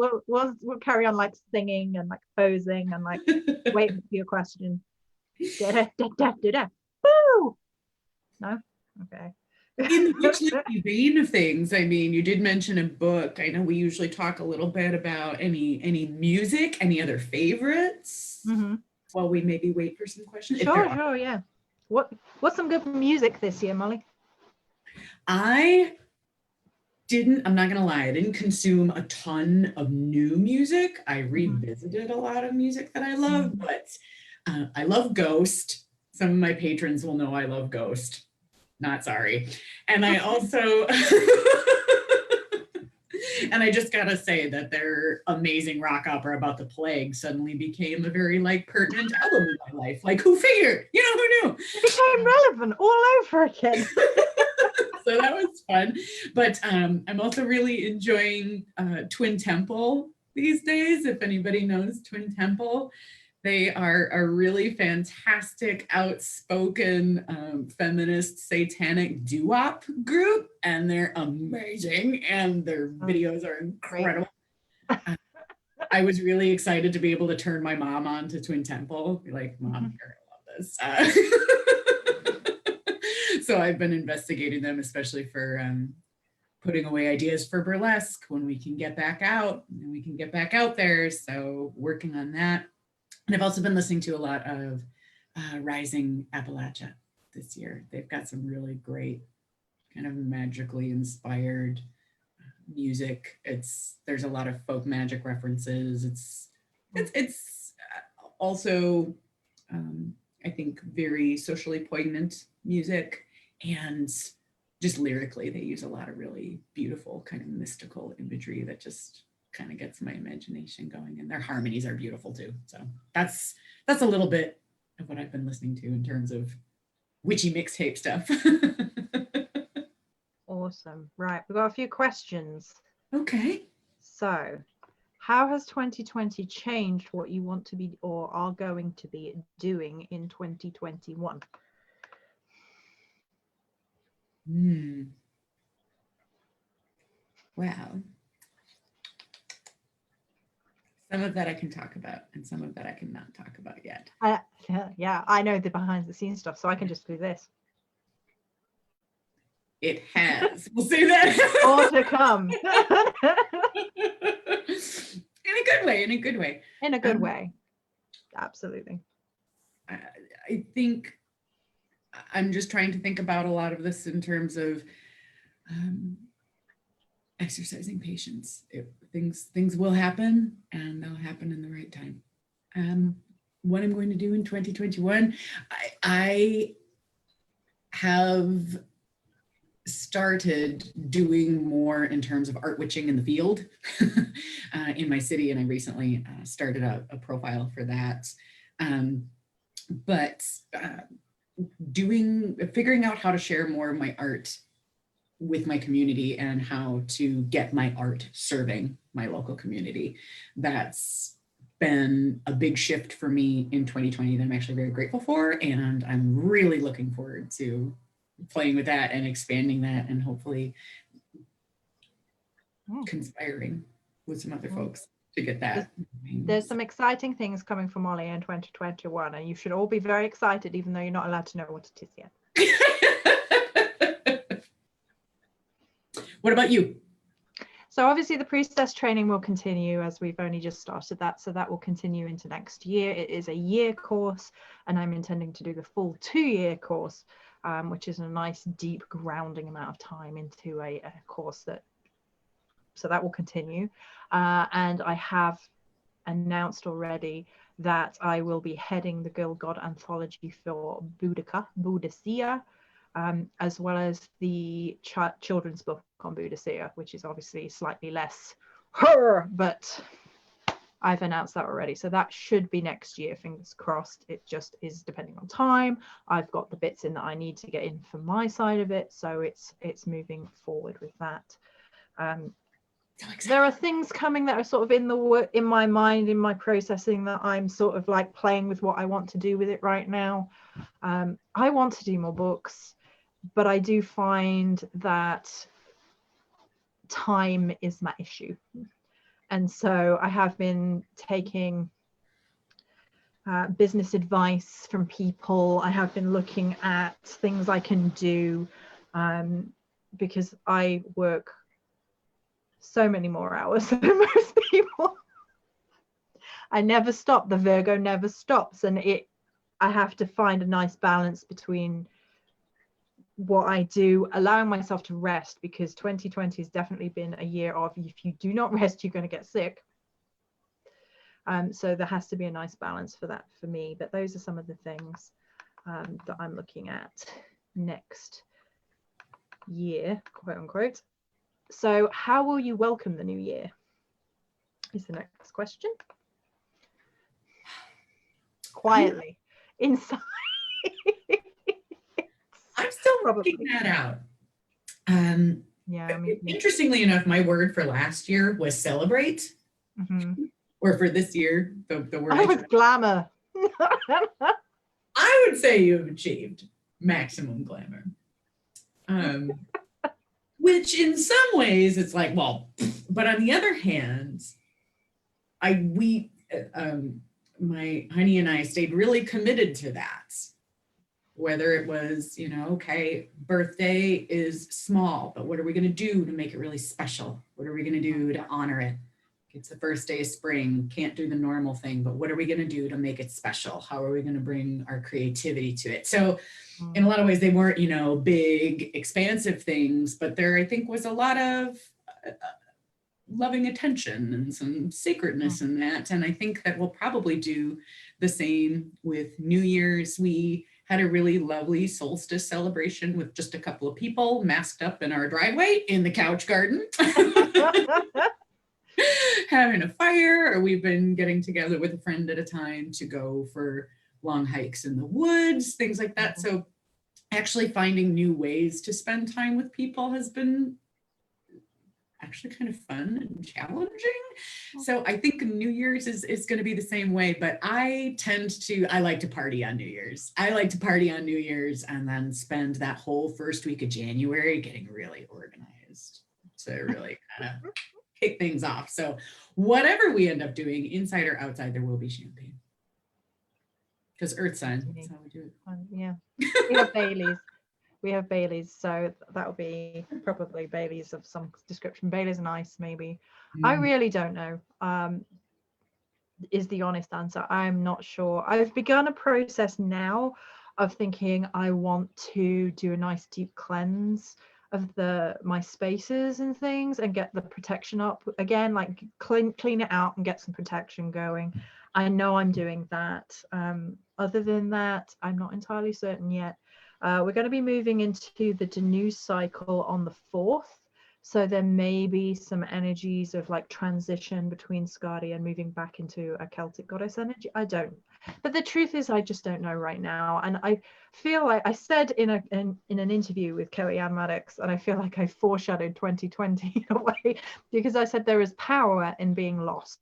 carry on like singing and like posing and like waiting for your question. Woo! No? Okay. In the witchly vein of things, I mean, you did mention a book. I know we usually talk a little bit about any music, any other favorites, while we maybe wait for some questions. Sure, yeah. What's some good music this year, Molly? I'm not gonna lie, I didn't consume a ton of new music. I revisited a lot of music that I love, but I love Ghost. Some of my patrons will know I love Ghost. Not sorry. And I also, and I just gotta say that their amazing rock opera about the plague suddenly became a very like pertinent album in my life. Like, who figured? You know, who knew? It became relevant all over again. So that was fun. But I'm also really enjoying Twin Temple these days. If anybody knows Twin Temple, they are a really fantastic, outspoken, feminist, satanic doo-wop group, and they're amazing, and their videos are incredible. I was really excited to be able to turn my mom on to Twin Temple. Be like, Mom, you're gonna love this. So I've been investigating them, especially for putting away ideas for burlesque when we can get back out and we can get back out there. So working on that. And I've also been listening to a lot of Rising Appalachia this year. They've got some really great kind of magically inspired music. There's a lot of folk magic references. It's also I think very socially poignant music, and just lyrically they use a lot of really beautiful kind of mystical imagery that just kind of gets my imagination going, and their harmonies are beautiful too. So that's a little bit of what I've been listening to in terms of witchy mixtape stuff. Awesome. Right, we've got a few questions. Okay. So, how has 2020 changed what you want to be or are going to be doing in 2021? Well, some of that I can talk about, and some of that I cannot talk about yet. Yeah, I know the behind the scenes stuff, so I can just do this. It has. We'll say that. More to come. In a good way. In a good way. In a good way. Absolutely. I think I'm just trying to think about a lot of this in terms of exercising patience. Things will happen, and they'll happen in the right time. What I'm going to do in 2021, I have started doing more in terms of art witching in the field in my city, and I recently started a profile for that. But figuring out how to share more of my art with my community and how to get my art serving my local community. That's been a big shift for me in 2020 that I'm actually very grateful for, and I'm really looking forward to playing with that and expanding that, and hopefully conspiring with some other folks to get that. There's some exciting things coming from Molly in 2021, and you should all be very excited, even though you're not allowed to know what it is yet. What about you? So obviously the priestess training will continue, as we've only just started that, so that will continue into next year. It is a year course, and I'm intending to do the full 2-year course, which is a nice deep grounding amount of time into a course so that will continue. And I have announced already that I will be heading the Girl God anthology for Boudicca, as well as the children's book on Boudicca, which is obviously slightly less her, but I've announced that already. So that should be next year, fingers crossed. It just is depending on time. I've got the bits in that I need to get in for my side of it. So it's moving forward with that. So excited. There are things coming that are sort of in my mind, in my processing, that I'm sort of like playing with what I want to do with it right now. I want to do more books, but I do find that time is my issue. And so I have been taking business advice from people. I have been looking at things I can do, because I work so many more hours than most people. I never stop. The Virgo never stops, and I have to find a nice balance between what I do, allowing myself to rest, because 2020 has definitely been a year of, if you do not rest, you're going to get sick. So there has to be a nice balance for that for me. But those are some of the things that I'm looking at next year, quote unquote. So how will you welcome the new year is the next question. Quietly inside. I'm still Probably. working that out. Yeah. Interestingly enough, my word for last year was celebrate. Or for this year, the word I was glamour. I would say you've achieved maximum glamour. Which in some ways it's like, well, but on the other hand, my honey and I stayed really committed to that. Whether it was, okay, birthday is small, but what are we going to do to make it really special? What are we going to do to honor it? It's the first day of spring, can't do the normal thing, but what are we going to do to make it special? How are we going to bring our creativity to it? So in a lot of ways, they weren't, big, expansive things, but there, I think, was a lot of loving attention and some sacredness in that. And I think that we'll probably do the same with New Year's. We had a really lovely solstice celebration with just a couple of people masked up in our driveway in the couch garden. Having a fire, or we've been getting together with a friend at a time to go for long hikes in the woods, things like that. So actually finding new ways to spend time with people has been actually kind of fun and challenging. So I think New Year's is going to be the same way, but I like to party on New Year's. I like to party on New Year's and then spend that whole first week of January getting really organized to really kind of kick things off. So whatever we end up doing, inside or outside, there will be champagne. Because Earth sign, that's how we do it. Yeah, we have Baileys. We have Baileys, so that'll be probably Baileys of some description. Baileys and ice, maybe. I really don't know. Is the honest answer. I'm not sure. I've begun a process now of thinking I want to do a nice deep cleanse of my spaces and things, and get the protection up again, like clean it out and get some protection going. I know I'm doing that. Other than that, I'm not entirely certain yet. We're going to be moving into the Danu cycle on the 4th. So there may be some energies of like transition between Skadi and moving back into a Celtic goddess energy. I don't. But the truth is, I just don't know right now. And I feel like I said in an interview with Kelly Ann Maddox, and I feel like I foreshadowed 2020 in a way, because I said there is power in being lost.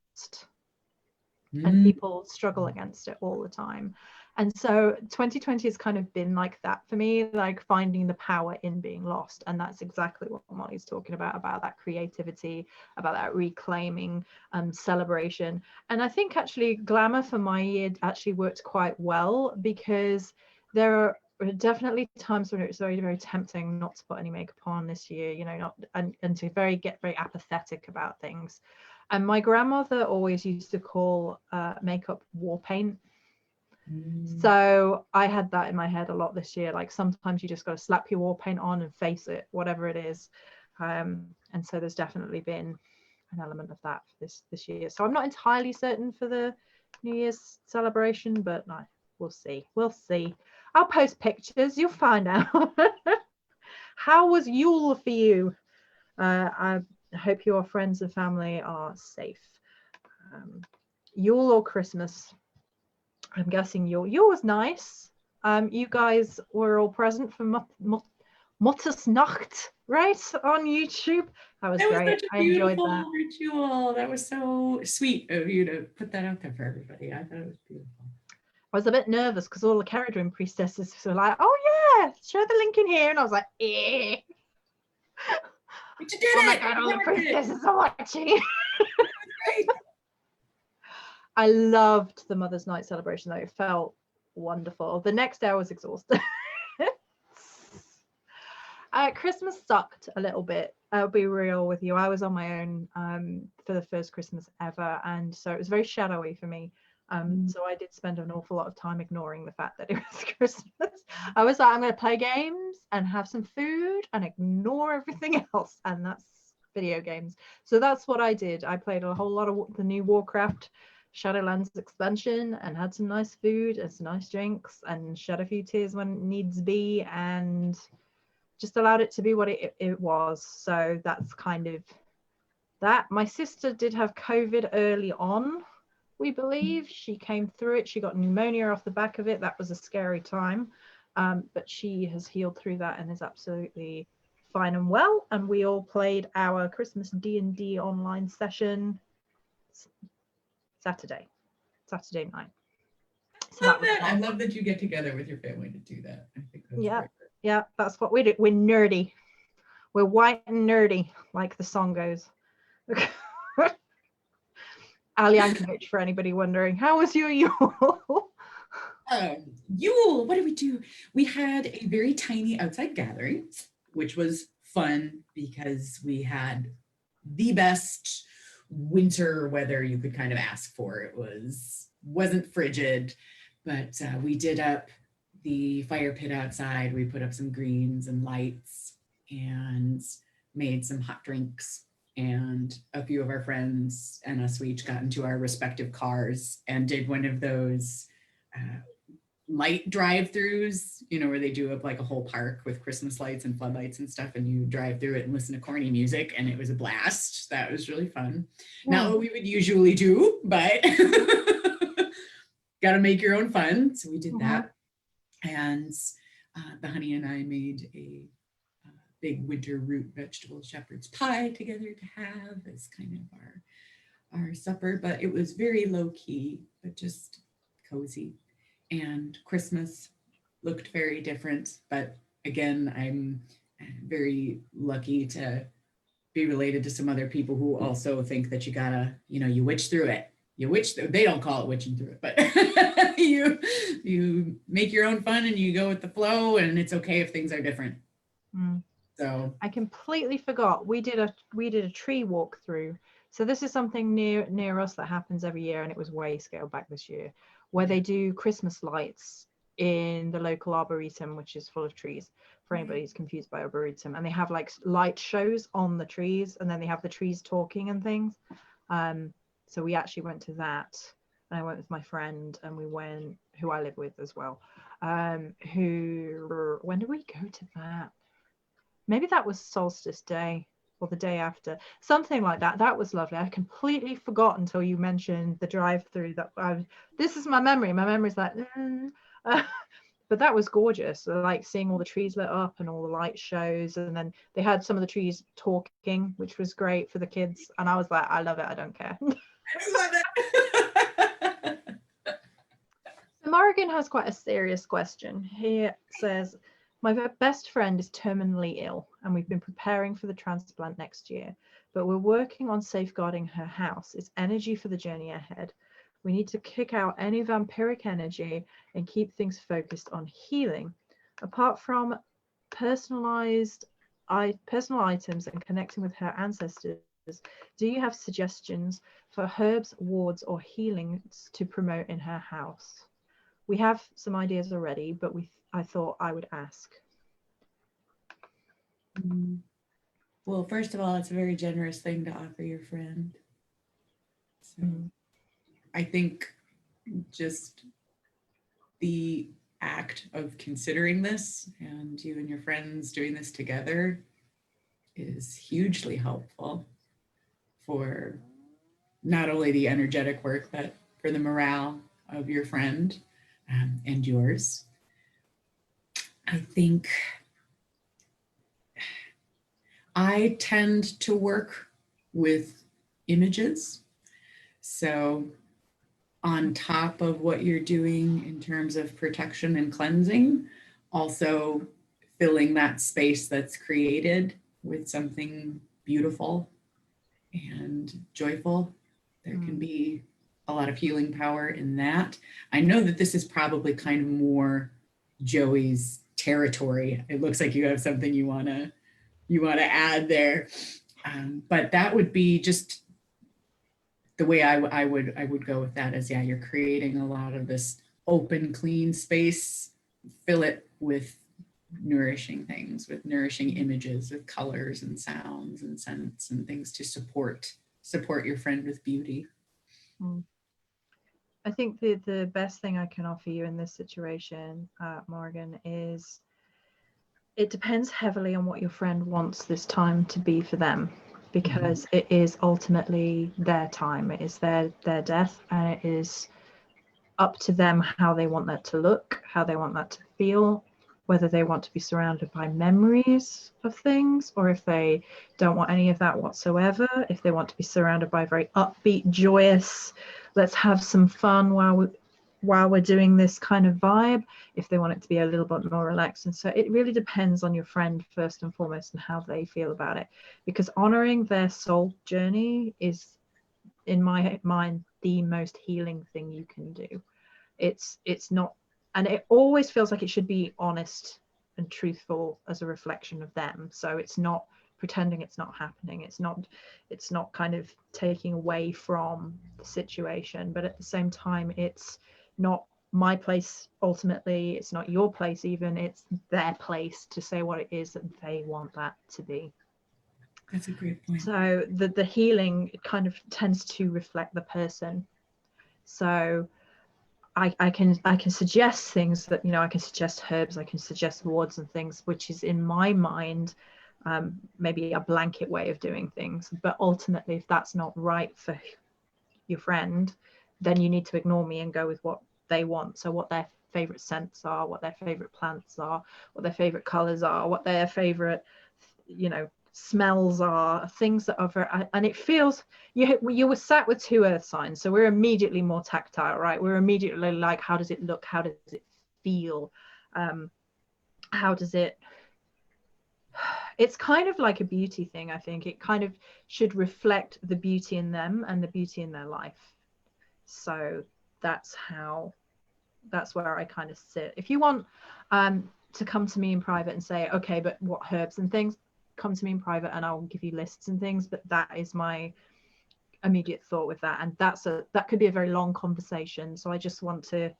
And people struggle against it all the time. And so 2020 has kind of been like that for me, like finding the power in being lost. And that's exactly what Molly's talking about that creativity, about that reclaiming celebration. And I think actually glamour for my year actually worked quite well, because there are definitely times when it's very, very tempting not to put any makeup on this year, and to get very apathetic about things. And my grandmother always used to call makeup war paint. So I had that in my head a lot this year. Like sometimes you just got to slap your war paint on and face it, whatever it is. And so there's definitely been an element of that for this year. So I'm not entirely certain for the New Year's celebration, but no, we'll see. We'll see. I'll post pictures. You'll find out. How was Yule for you? I hope your friends and family are safe. Yule or Christmas? I'm guessing Yule was nice. You guys were all present for Mottersnacht, right, on YouTube. That was That was great. such a I enjoyed that. beautiful ritual. That was so sweet of you to put that out there for everybody. I thought it was beautiful. I was a bit nervous because all the Caradrim priestesses were like, "Oh yeah, share the link in here," and I was like, "Eh." But you did Oh my it! god, all the You did it! priestesses are watching. Great. I loved the Mother's Night celebration though. It felt wonderful. The next day I was exhausted. Christmas sucked a little bit. I'll be real with you. I was on my own for the first Christmas ever, and so it was very shadowy for me. So I did spend an awful lot of time ignoring the fact that it was Christmas. I was like, I'm going to play games and have some food and ignore everything else, and that's video games. So that's what I did. I played a whole lot of the new Warcraft Shadowlands expansion and had some nice food and some nice drinks and shed a few tears when needs be, and just allowed it to be what it was. So that's kind of that. My sister did have COVID early on, we believe. She came through it. She got pneumonia off the back of it. That was a scary time, but she has healed through that and is absolutely fine and well. And we all played our Christmas D&D online session Saturday night. So that was that. I love that you get together with your family to do that. I think that's great. Yeah, that's what we do. We're nerdy. We're white and nerdy, like the song goes. Al Yankovic, for anybody wondering. How was your Yule? Yule, what did we do? We had a very tiny outside gathering, which was fun because we had the best winter weather you could kind of ask for. It wasn't frigid, but we did up the fire pit outside. We put up some greens and lights and made some hot drinks. And a few of our friends and us, we each got into our respective cars and did one of those light drive-throughs, where they do up like a whole park with Christmas lights and floodlights and stuff, and you drive through it and listen to corny music, and it was a blast. That was really fun. Not what we would usually do, but got to make your own fun. So we did that. And the honey and I made a big winter root vegetable shepherd's pie together to have as kind of our supper, but it was very low key, but just cozy. And Christmas looked very different, but again, I'm very lucky to be related to some other people who also think that you gotta, you witch through it. They don't call it witching through it, but you make your own fun and you go with the flow, and it's okay if things are different. So I completely forgot. We did a tree walk through. So this is something near us that happens every year, and it was way scaled back this year, where they do Christmas lights in the local arboretum, which is full of trees, for anybody who's confused by arboretum. And they have like light shows on the trees, and then they have the trees talking and things. So we actually went to that, and I went with my friend, and we went, who I live with as well. When did we go to that? Maybe that was solstice day or the day after, something like that. That was lovely. I completely forgot until you mentioned the drive-through. This is my memory. My memory's like, but that was gorgeous. Like seeing all the trees lit up and all the light shows, and then they had some of the trees talking, which was great for the kids. And I was like, I love it. I don't care. I love it. So Morrigan has quite a serious question. He says, my best friend is terminally ill, and we've been preparing for the transplant next year, but we're working on safeguarding her house. It's energy for the journey ahead. We need to kick out any vampiric energy and keep things focused on healing. Apart from personal items and connecting with her ancestors, do you have suggestions for herbs, wards, or healings to promote in her house? We have some ideas already, but I thought I would ask. Well, first of all, it's a very generous thing to offer your friend. So I think just the act of considering this and you and your friends doing this together is hugely helpful for not only the energetic work, but for the morale of your friend and yours. I think I tend to work with images. So on top of what you're doing in terms of protection and cleansing, also filling that space that's created with something beautiful and joyful. There can be a lot of healing power in that. I know that this is probably kind of more Joey's territory. It looks like you have something you want to add there. But that would be just the way I would go with that is, yeah, you're creating a lot of this open, clean space, fill it with nourishing things, with nourishing images, with colors and sounds and scents and things to support your friend with beauty. I think the best thing I can offer you in this situation, Morgan, is it depends heavily on what your friend wants this time to be for them, because it is ultimately their time. It is their death, and it is up to them how they want that to look, how they want that to feel, whether they want to be surrounded by memories of things, or if they don't want any of that whatsoever, if they want to be surrounded by very upbeat, joyous, let's have some fun while we're doing this kind of vibe, if they want it to be a little bit more relaxed. And so it really depends on your friend first and foremost and how they feel about it, because honoring their soul journey is, in my mind, the most healing thing you can do. It's not, and it always feels like it should be honest and truthful as a reflection of them. So it's not pretending it's not happening. It's not kind of taking away from the situation, but at the same time, it's not my place ultimately, it's not your place even, it's their place to say what it is that they want that to be. That's a great point. So the healing kind of tends to reflect the person. So I can suggest things that, I can suggest herbs, I can suggest wards and things, which is in my mind maybe a blanket way of doing things. But ultimately, if that's not right for your friend, then you need to ignore me and go with what they want. So what their favorite scents are, what their favorite plants are, what their favorite colors are, what their favorite, smells are, things that are very, and it feels, you were sat with 2 earth signs, so we're immediately more tactile, right? We're immediately like, how does it look, how does it feel, how does it, it's kind of like a beauty thing. I think it kind of should reflect the beauty in them and the beauty in their life. So that's where I kind of sit. If you want to come to me in private and say, okay, but what herbs and things, come to me in private and I'll give you lists and things. But that is my immediate thought with that, and that could be a very long conversation. So I just want to,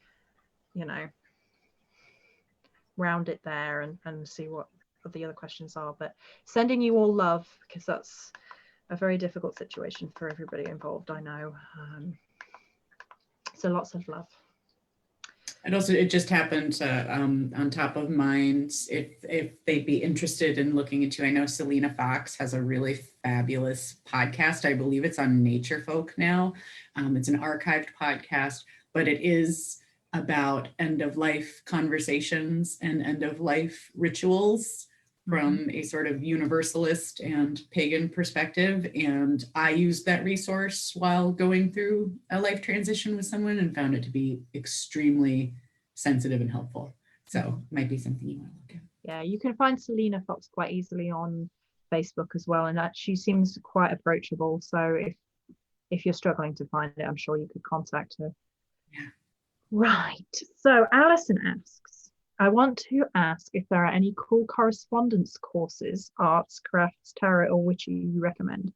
round it there and see what the other questions are. But sending you all love, because that's a very difficult situation for everybody involved, I know. So lots of love. And also, it just happened on top of mind, if they'd be interested in looking into, I know Selena Fox has a really fabulous podcast. I believe it's on Nature Folk now. It's an archived podcast, but it is about end-of-life conversations and end-of-life rituals from a sort of universalist and pagan perspective. And I used that resource while going through a life transition with someone and found it to be extremely sensitive and helpful. So it might be something you want to look at. Yeah, you can find Selena Fox quite easily on Facebook as well. And she seems quite approachable. So if you're struggling to find it, I'm sure you could contact her. Yeah. Right. So Alison asks, I want to ask if there are any cool correspondence courses, arts, crafts, tarot, or witchy you recommend.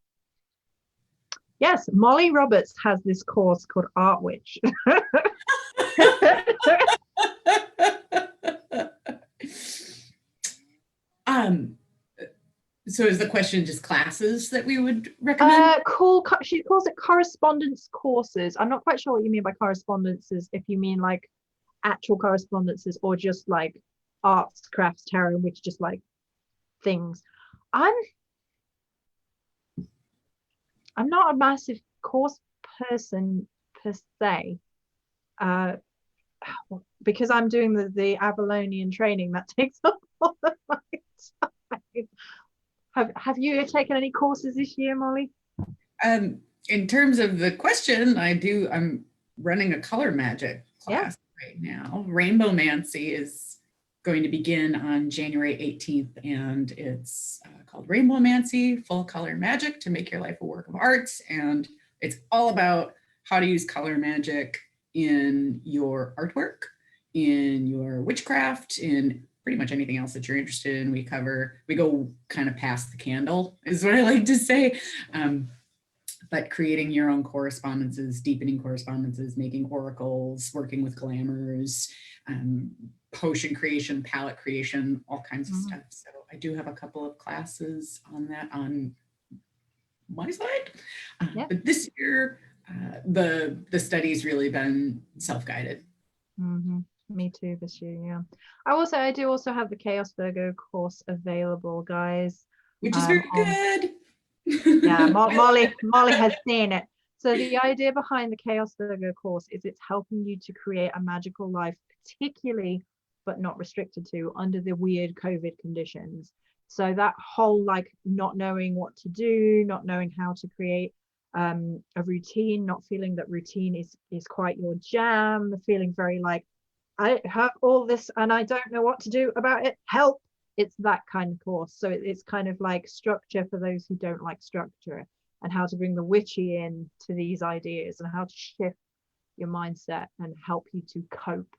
Yes, Molly Roberts has this course called Art Witch. So is the question just classes that we would recommend? She calls it correspondence courses. I'm not quite sure what you mean by correspondences, if you mean like actual correspondences or just like arts, crafts, tarot, which just like things. I'm not a massive course person per se, because I'm doing the Avalonian training that takes up all of my time. Have you taken any courses this year, Molly? In terms of the question, I'm running a color magic class right now. Rainbowmancy is going to begin on January 18th, and it's called Rainbowmancy, Full Color Magic to Make Your Life a Work of Art. And it's all about how to use color magic in your artwork, in your witchcraft, in pretty much anything else that you're interested in. We go kind of past the candle is what I like to say. But creating your own correspondences, deepening correspondences, making oracles, working with glamours, potion creation, palette creation, all kinds of stuff. So I do have a couple of classes on that on my side. But this year, the study's really been self-guided. Me too this year, yeah. I do also have the Chaos Virgo course available, guys. Which is very good. Yeah, Molly has seen it. So the idea behind the Chaos Virgo course is it's helping you to create a magical life, particularly, but not restricted to, under the weird COVID conditions. So that whole like not knowing what to do, not knowing how to create a routine, not feeling that routine is quite your jam, feeling very like, I have all this and I don't know what to do about it, help. It's that kind of course. So it's kind of like structure for those who don't like structure, and how to bring the witchy in to these ideas and how to shift your mindset and help you to cope.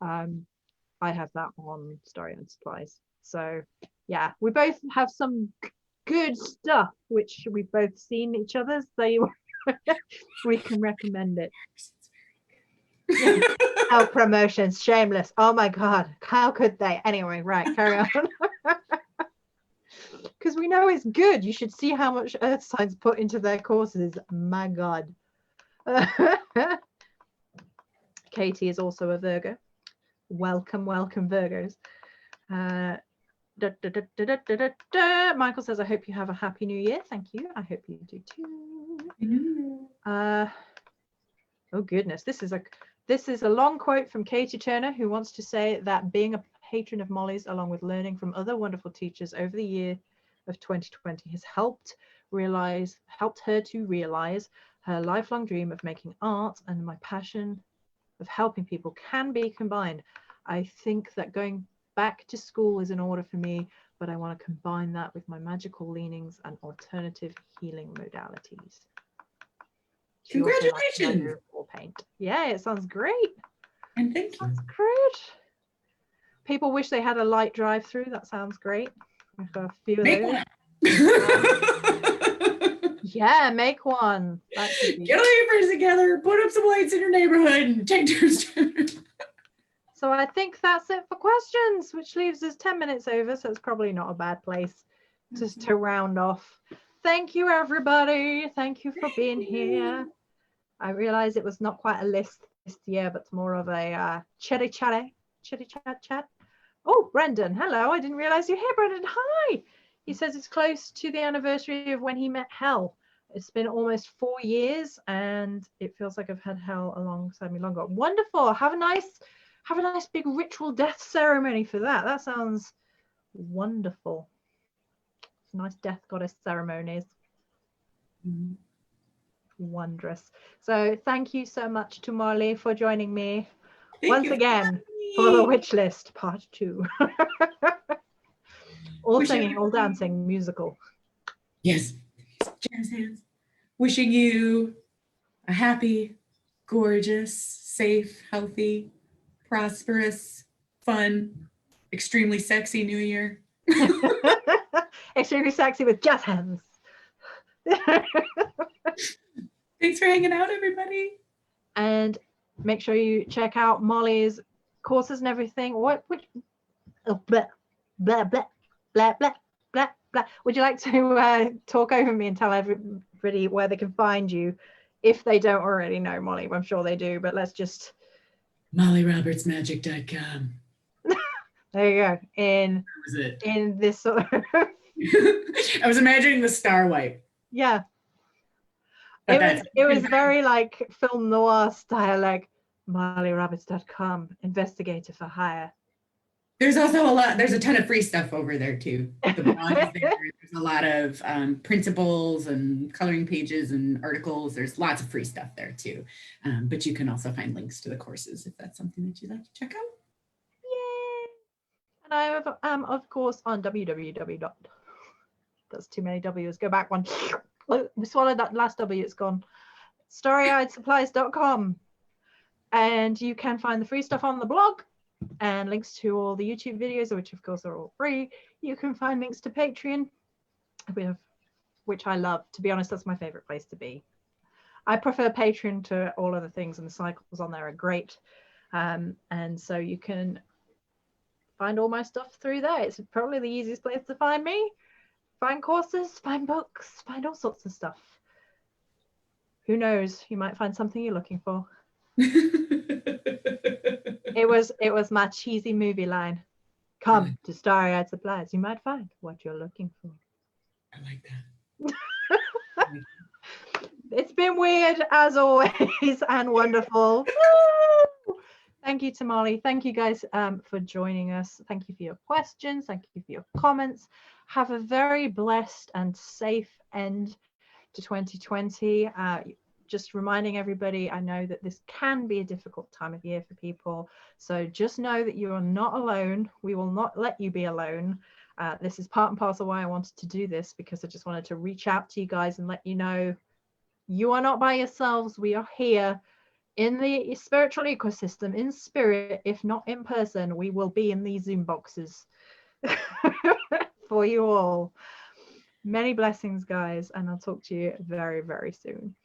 I have that on Story and Supplies. So yeah, we both have some good stuff which we've both seen each other's, so we can recommend it. Our promotions, shameless. Oh my god, how could they? Anyway, right, carry on. Because we know it's good. You should see how much earth signs put into their courses. My god. Katie is also a Virgo. Welcome Virgos. Michael says, I hope you have a happy new year. Thank you. I hope you do too. Oh goodness, this is a long quote from Katie Turner, who wants to say that being a patron of Molly's, along with learning from other wonderful teachers over the year of 2020, has helped her to realize her lifelong dream of making art and my passion of helping people can be combined. I think that going back to school is in order for me, but I want to combine that with my magical leanings and alternative healing modalities. Congratulations. Paint. Yeah, it sounds great. And thank you. That's great. People wish they had a light drive through. That sounds great. Make one. Yeah, make one. That could be. Get all your friends together, put up some lights in your neighborhood, and take turns. So I think that's it for questions, which leaves us 10 minutes over. So it's probably not a bad place just to round off. Thank you, everybody. Thank you for being here. I realize it was not quite a list this year, but more of a chitty chat. Oh, Brendan, hello. I didn't realize you're here, Brendan. Hi. He says it's close to the anniversary of when he met Hell. It's been almost 4 years, and it feels like I've had Hell alongside me longer. Wonderful. Have a nice big ritual death ceremony for that. That sounds wonderful. Nice death goddess ceremonies. Wondrous. So thank you so much to Molly for joining me once again for the Witch List Part 2. All singing, all dancing, musical. Yes. Jazz hands. Wishing you a happy, gorgeous, safe, healthy, prosperous, fun, extremely sexy new year. Extremely sexy with jazz hands. Thanks for hanging out, everybody. And make sure you check out Molly's courses and everything. Blah, blah, blah, blah, blah, blah, blah. Would you like to talk over me and tell everybody where they can find you if they don't already know, Molly? I'm sure they do, but let's just... MollyRobertsMagic.com. There you go. In this sort of... I was imagining the star wipe. Yeah. It was very like film noir style, like MollyRoberts.com, investigator for hire. There's also there's a ton of free stuff over there too. The blog is there. There's a lot of principles and coloring pages and articles. There's lots of free stuff there too. But you can also find links to the courses if that's something that you'd like to check out. Yay! And I am, of course, on www. That's too many W's. Go back one. We swallowed that last W. It's gone. StarryEyedSupplies.com. And you can find the free stuff on the blog and links to all the YouTube videos, which of course are all free. You can find links to Patreon, which I love. To be honest, that's my favorite place to be. I prefer Patreon to all other things, and the cycles on there are great. And so you can find all my stuff through there. It's probably the easiest place to find me. Find courses, find books, find all sorts of stuff. Who knows? You might find something you're looking for. It was my cheesy movie line. Come to Starry Eyed Supplies. You might find what you're looking for. I like that. It's been weird as always and wonderful. Thank you, Tamale. Thank you guys for joining us. Thank you for your questions. Thank you for your comments. Have a very blessed and safe end to 2020. Just reminding everybody, I know that this can be a difficult time of year for people. So just know that you are not alone. We will not let you be alone. This is part and parcel why I wanted to do this, because I just wanted to reach out to you guys and let you know you are not by yourselves. We are here in the spiritual ecosystem, in spirit, if not in person. We will be in these Zoom boxes for you all. Many blessings, guys, and I'll talk to you very, very soon.